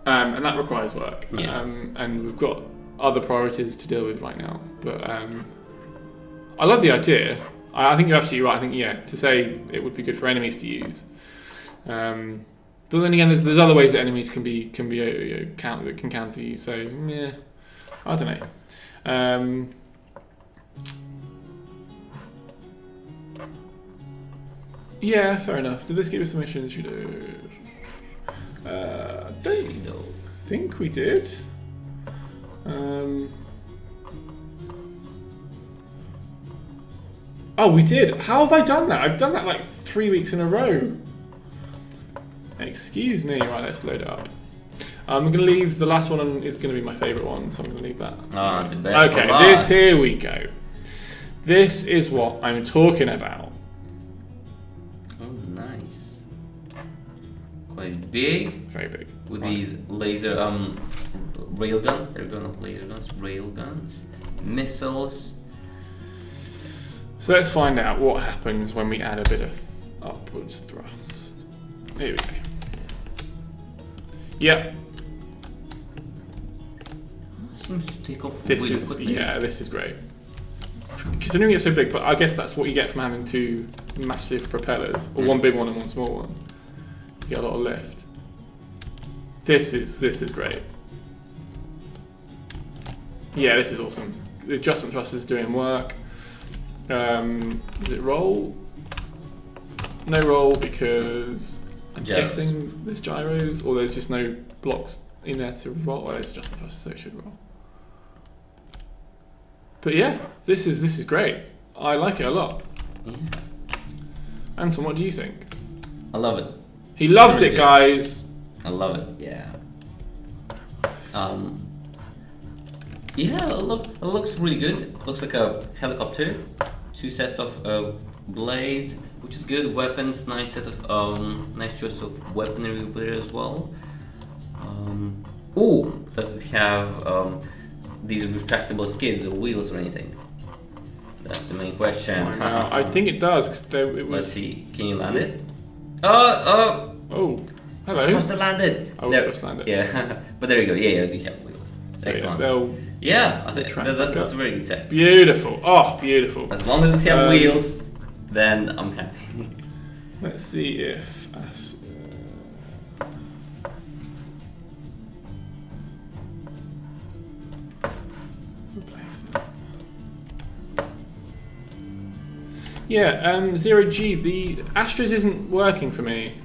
and that requires work. Yeah. And we've got other priorities to deal with right now, but I love the idea. I think you're absolutely right. I think to say it would be good for enemies to use, but But then again, there's other ways that enemies can counter you. So yeah, I don't know. Yeah, fair enough. Did this give us some missions? You know, I don't think we did. Oh, we did. How have I done that? I've done that like 3 weeks in a row. Excuse me. Right, let's load it up. I'm going to leave the last one is going to be my favourite one, so I'm going to leave that. The best Okay, here we go. This is what I'm talking about. Oh, nice. Quite big. Very big. With these laser rail guns. They're going up laser guns, rail guns, missiles. So let's find out what happens when we add a bit of upwards thrust. Here we go. Yep. Seems to take off This really is quickly. yeah, this is great. Considering it's so big, but I guess that's what you get from having two massive propellers, or one big one and one small one. You get a lot of lift. This is great. Yeah, this is awesome. The adjustment thrust is doing work. Does it roll? No roll because I'm guessing there's gyros, or there's just no blocks in there to roll. Well, there's adjustment thrust, so it should roll. But yeah, this is great. I like it a lot. Yeah. Anton, what do you think? I love it. He loves Really it, good. guys. I love it. Yeah. Yeah, it looks really good. It looks like a helicopter. 2 sets of blades, which is good. Weapons, nice set of nice choice of weaponry over there as well. Ooh, does it have these retractable skids or wheels or anything? That's the main question. I think it does because it was. Let's see. Can you land it? Oh, hello. Supposed to land it. I was supposed to land it. Yeah, but there you go. Yeah, you have wheels. So Excellent. Yeah, I think that's a very good tech. Beautiful. Oh, beautiful. As long as it has wheels, then I'm happy. Let's see if. Replace it. Yeah, 0G. The Astros isn't working for me.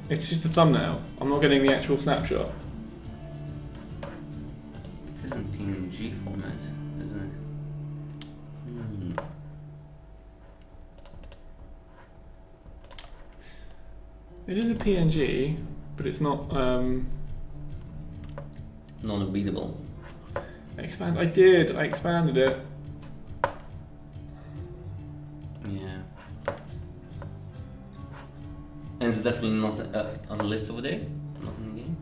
It's just a thumbnail. I'm not getting the actual snapshot. It isn't PNG format, isn't it? It is a PNG, but it's not. Non-readable. Expand. I expanded it. Yeah. And it's definitely not on the list over there. Not in the game.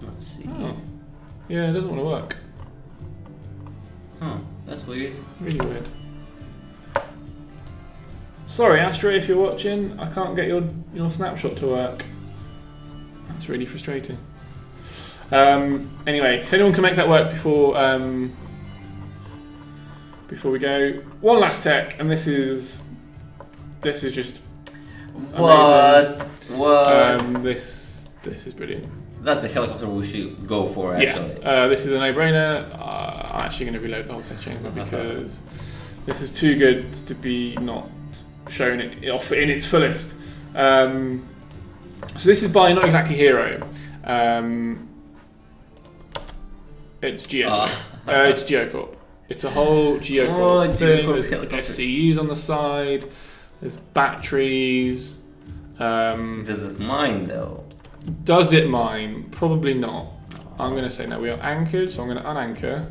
Let's see. Oh. Yeah, it doesn't want to work. Huh. That's weird. Really weird. Sorry, Astro, if you're watching, I can't get your snapshot to work. That's really frustrating. Anyway, if anyone can make that work before we go, one last tech, and this is just amazing. What? This is brilliant. That's the helicopter we should go for, actually. Yeah, this is a no-brainer. I'm actually going to reload the whole test chamber because this is too good to be not shown it off in its fullest. So this is by not exactly Hero. It's GSO. It's Geocorp. It's a whole Geocorp thing. There's SCUs on the side. There's batteries. Does it mine though? Does it mine? Probably not. I'm going to say no. We are anchored, so I'm going to unanchor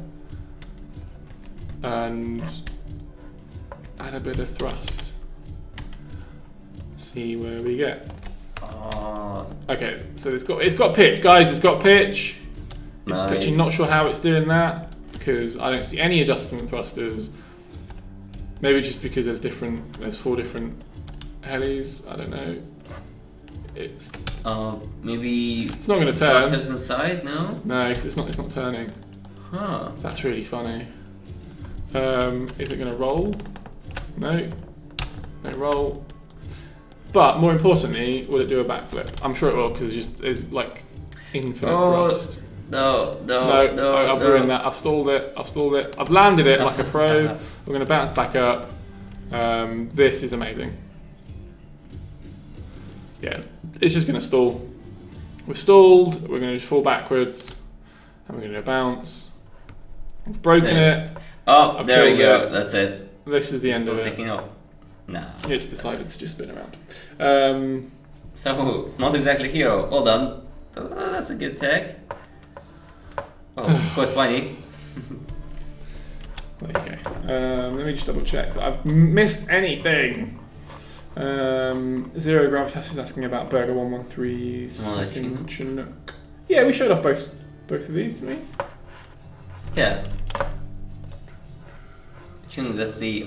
and add a bit of thrust. See where we get. Okay, so it's got pitch, guys. It's got pitch. Nice. It's pitching. Not sure how it's doing that because I don't see any adjustment thrusters. Maybe just because there's 4 different helis. I don't know. It's maybe it's not going to turn. thrusters inside? No. No, because it's not turning. Huh. That's really funny. Is it going to roll? No. No roll. But more importantly, will it do a backflip? I'm sure it will because it's like infinite thrust. No. I've ruined that. I've stalled it. I've landed it like a pro. We're going to bounce back up. This is amazing. Yeah, it's just going to stall. We've stalled. We're going to just fall backwards, and we're going to bounce. I've broken it. Oh, there we go. That's it. This is the end of it. Taking off. No. It's decided to just spin around. So, not exactly hero. Hold on. That's a good tech. Oh, quite funny. There you go. Let me just double check that I've missed anything. Zero Gravitas is asking about Burger 113's second Chinook. Yeah, we showed off both of these, didn't we? Yeah. Chinook, that's the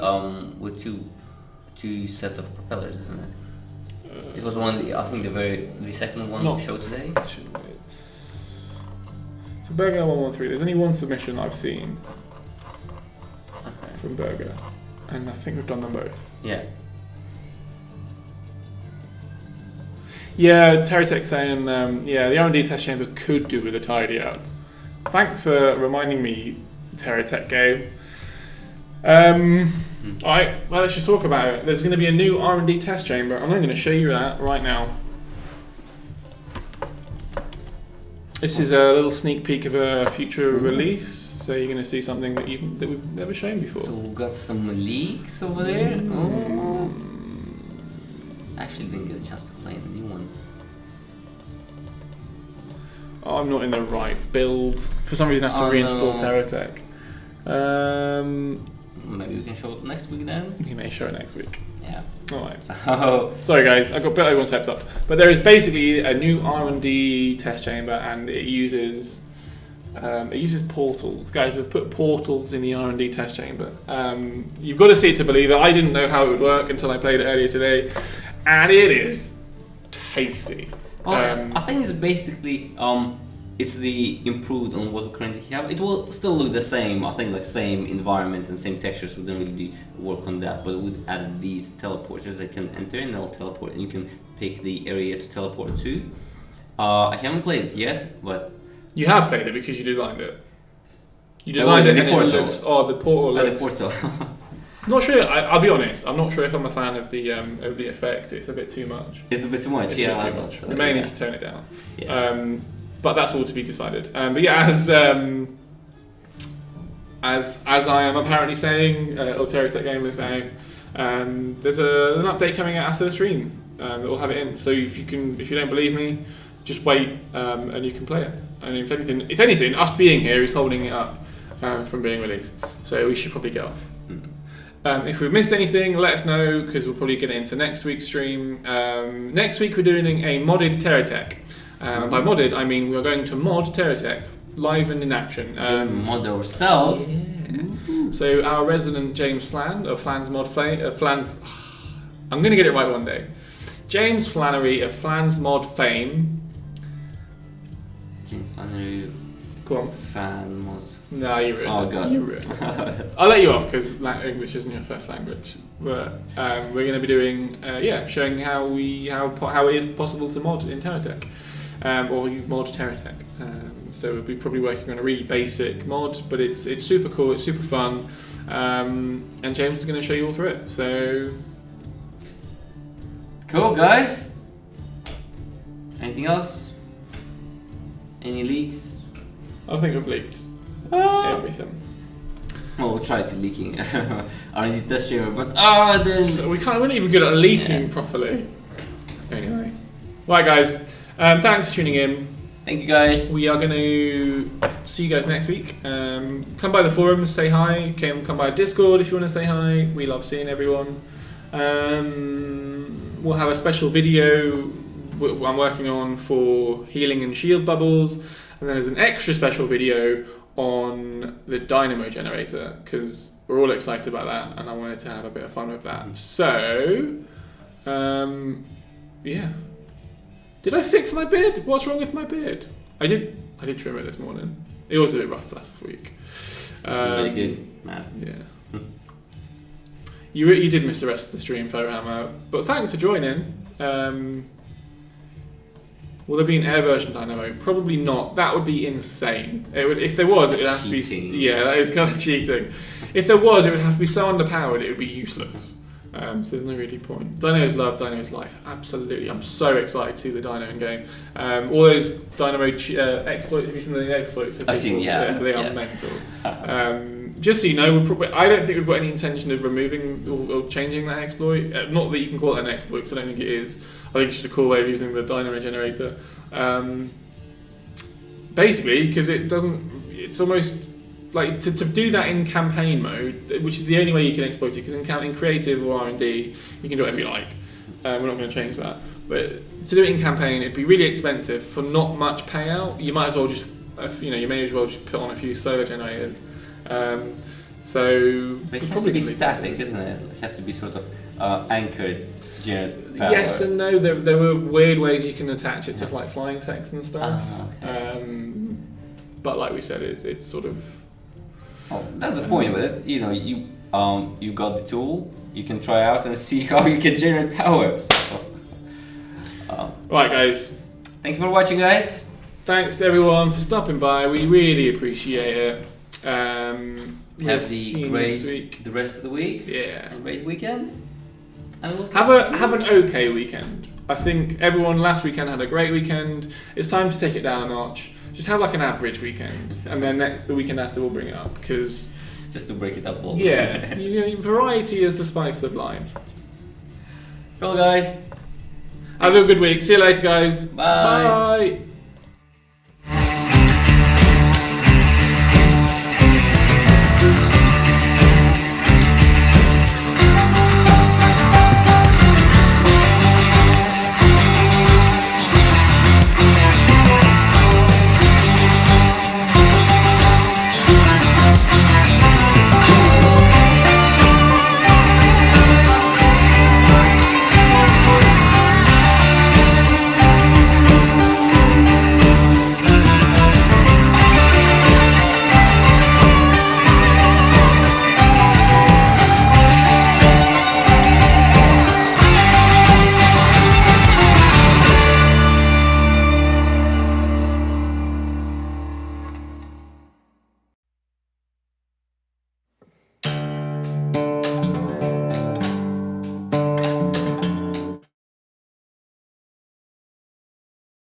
with two set of propellers, isn't it? It was one. I think the second one we showed today. So Burger 113. There's only one submission I've seen from Burger, and I think we've done them both. Yeah. Yeah, TerraTech saying, the R&D test chamber could do with a tidy up. Thanks for reminding me, TerraTech game. Alright, well, let's just talk about it. There's going to be a new R&D test chamber, and I'm going to show you that right now. This is a little sneak peek of a future release, so you're going to see something that we've never shown before. So we've got some leaks over there. Oh. Actually didn't get a chance to play the new one. Oh, I'm not in the right build. For some reason I have to reinstall TerraTech. Maybe we can show it next week then? We may show it next week. Yeah. Alright. So, sorry guys, I got everyone's hyped up. But there is basically a new R&D test chamber, and it uses portals. Guys, we've put portals in the R&D test chamber. You've got to see it to believe it. I didn't know how it would work until I played it earlier today, and it is tasty. Well, I think it's basically it's the improved on what we currently have. It will still look the same. I think like same environment and same textures. We don't really work on that, but we added these teleporters that can enter and they'll teleport, and you can pick the area to teleport to. I haven't played it yet, but you have played it because you designed it. You designed it, and it looks. Oh, the portal. The portal. Not sure. I'll be honest. I'm not sure if I'm a fan of the effect. It's a bit too much. It's a bit too much. It's a bit too much. We may need to tone it down. Yeah. But that's all to be decided. But yeah, as I am apparently saying, or TerraTech Game is saying, there's an update coming out after the stream that will have it in. So if you don't believe me, just wait and you can play it. And if anything, us being here is holding it up from being released. So we should probably get off. If we've missed anything, let us know, because we'll probably get it into next week's stream. Next week we're doing a modded TerraTech. By modded, I mean we're going to mod TerraTech live and in action. Mod ourselves. Yeah. So our resident James Flan of Flan's Mod Flan's. I'm going to get it right one day. James Flannery of Flan's Mod fame. James Flannery. Go on. Fan most. No, you ruined it. Oh god. You ruined it. I'll let you off because English isn't your first language. But we're going to be doing, showing how it is possible to mod in TerraTech. Or you mod TerraTech. So we'll be probably working on a really basic mod, but it's super cool, it's super fun, and James is going to show you all through it. So cool, guys. Anything else? Any leaks? I think we've leaked everything. Well, we'll try to leaking R&D test chamber, but then so we're not even good at leaking properly. Anyway, right, guys. Thanks for tuning in. Thank you, guys. We are going to see you guys next week. Come by the forums, say hi. Come by Discord if you want to say hi. We love seeing everyone. We'll have a special video I'm working on for healing and shield bubbles. And then there's an extra special video on the dynamo generator, because we're all excited about that and I wanted to have a bit of fun with that. So, yeah. Did I fix my beard? What's wrong with my beard? I did trim it this morning. It was a bit rough last week. Really good, man. Yeah. You did miss the rest of the stream, Fohammer, but thanks for joining. Will there be an air version dynamo? Probably not. That would be insane. It would, if there was, it would have cheating. to be. Yeah, that is kind of cheating. If there was, it would have to be so underpowered. It would be useless. So there's no really point. Dino is love, Dino is life. Absolutely, I'm so excited to see the Dino in game. All those Dynamo exploits. Have you seen the exploits? I've seen, yeah. They are mental. Just so you know, I don't think we've got any intention of removing or changing that exploit. Not that you can call it an exploit, because I don't think it is. I think it's just a cool way of using the Dynamo generator. Basically, because it doesn't. It's almost like to do that in campaign mode, which is the only way you can exploit it. Because in creative or R&D, you can do whatever you like. We're not going to change that. But to do it in campaign, it'd be really expensive for not much payout. You might as well just, you may as well just put on a few solar generators. So but it has to be static, isn't it? It has to be sort of anchored to generate power. Yes and no. There were weird ways you can attach it to like flying text and stuff. Okay. But like we said, it's sort of. Well, that's the point with it. You got the tool. You can try out and see how you can generate power. So, right, guys. Thank you for watching, guys. Thanks to everyone for stopping by. We really appreciate it. Have the rest of the week. Yeah. A great weekend. And we'll have an okay weekend. I think everyone last weekend had a great weekend. It's time to take it down a notch. Just have like an average weekend, and then the weekend after we'll bring it up, because just to break it up a little. Yeah, variety is the spice of life. Cool, guys. Have a good week. See you later, guys. Bye. Bye.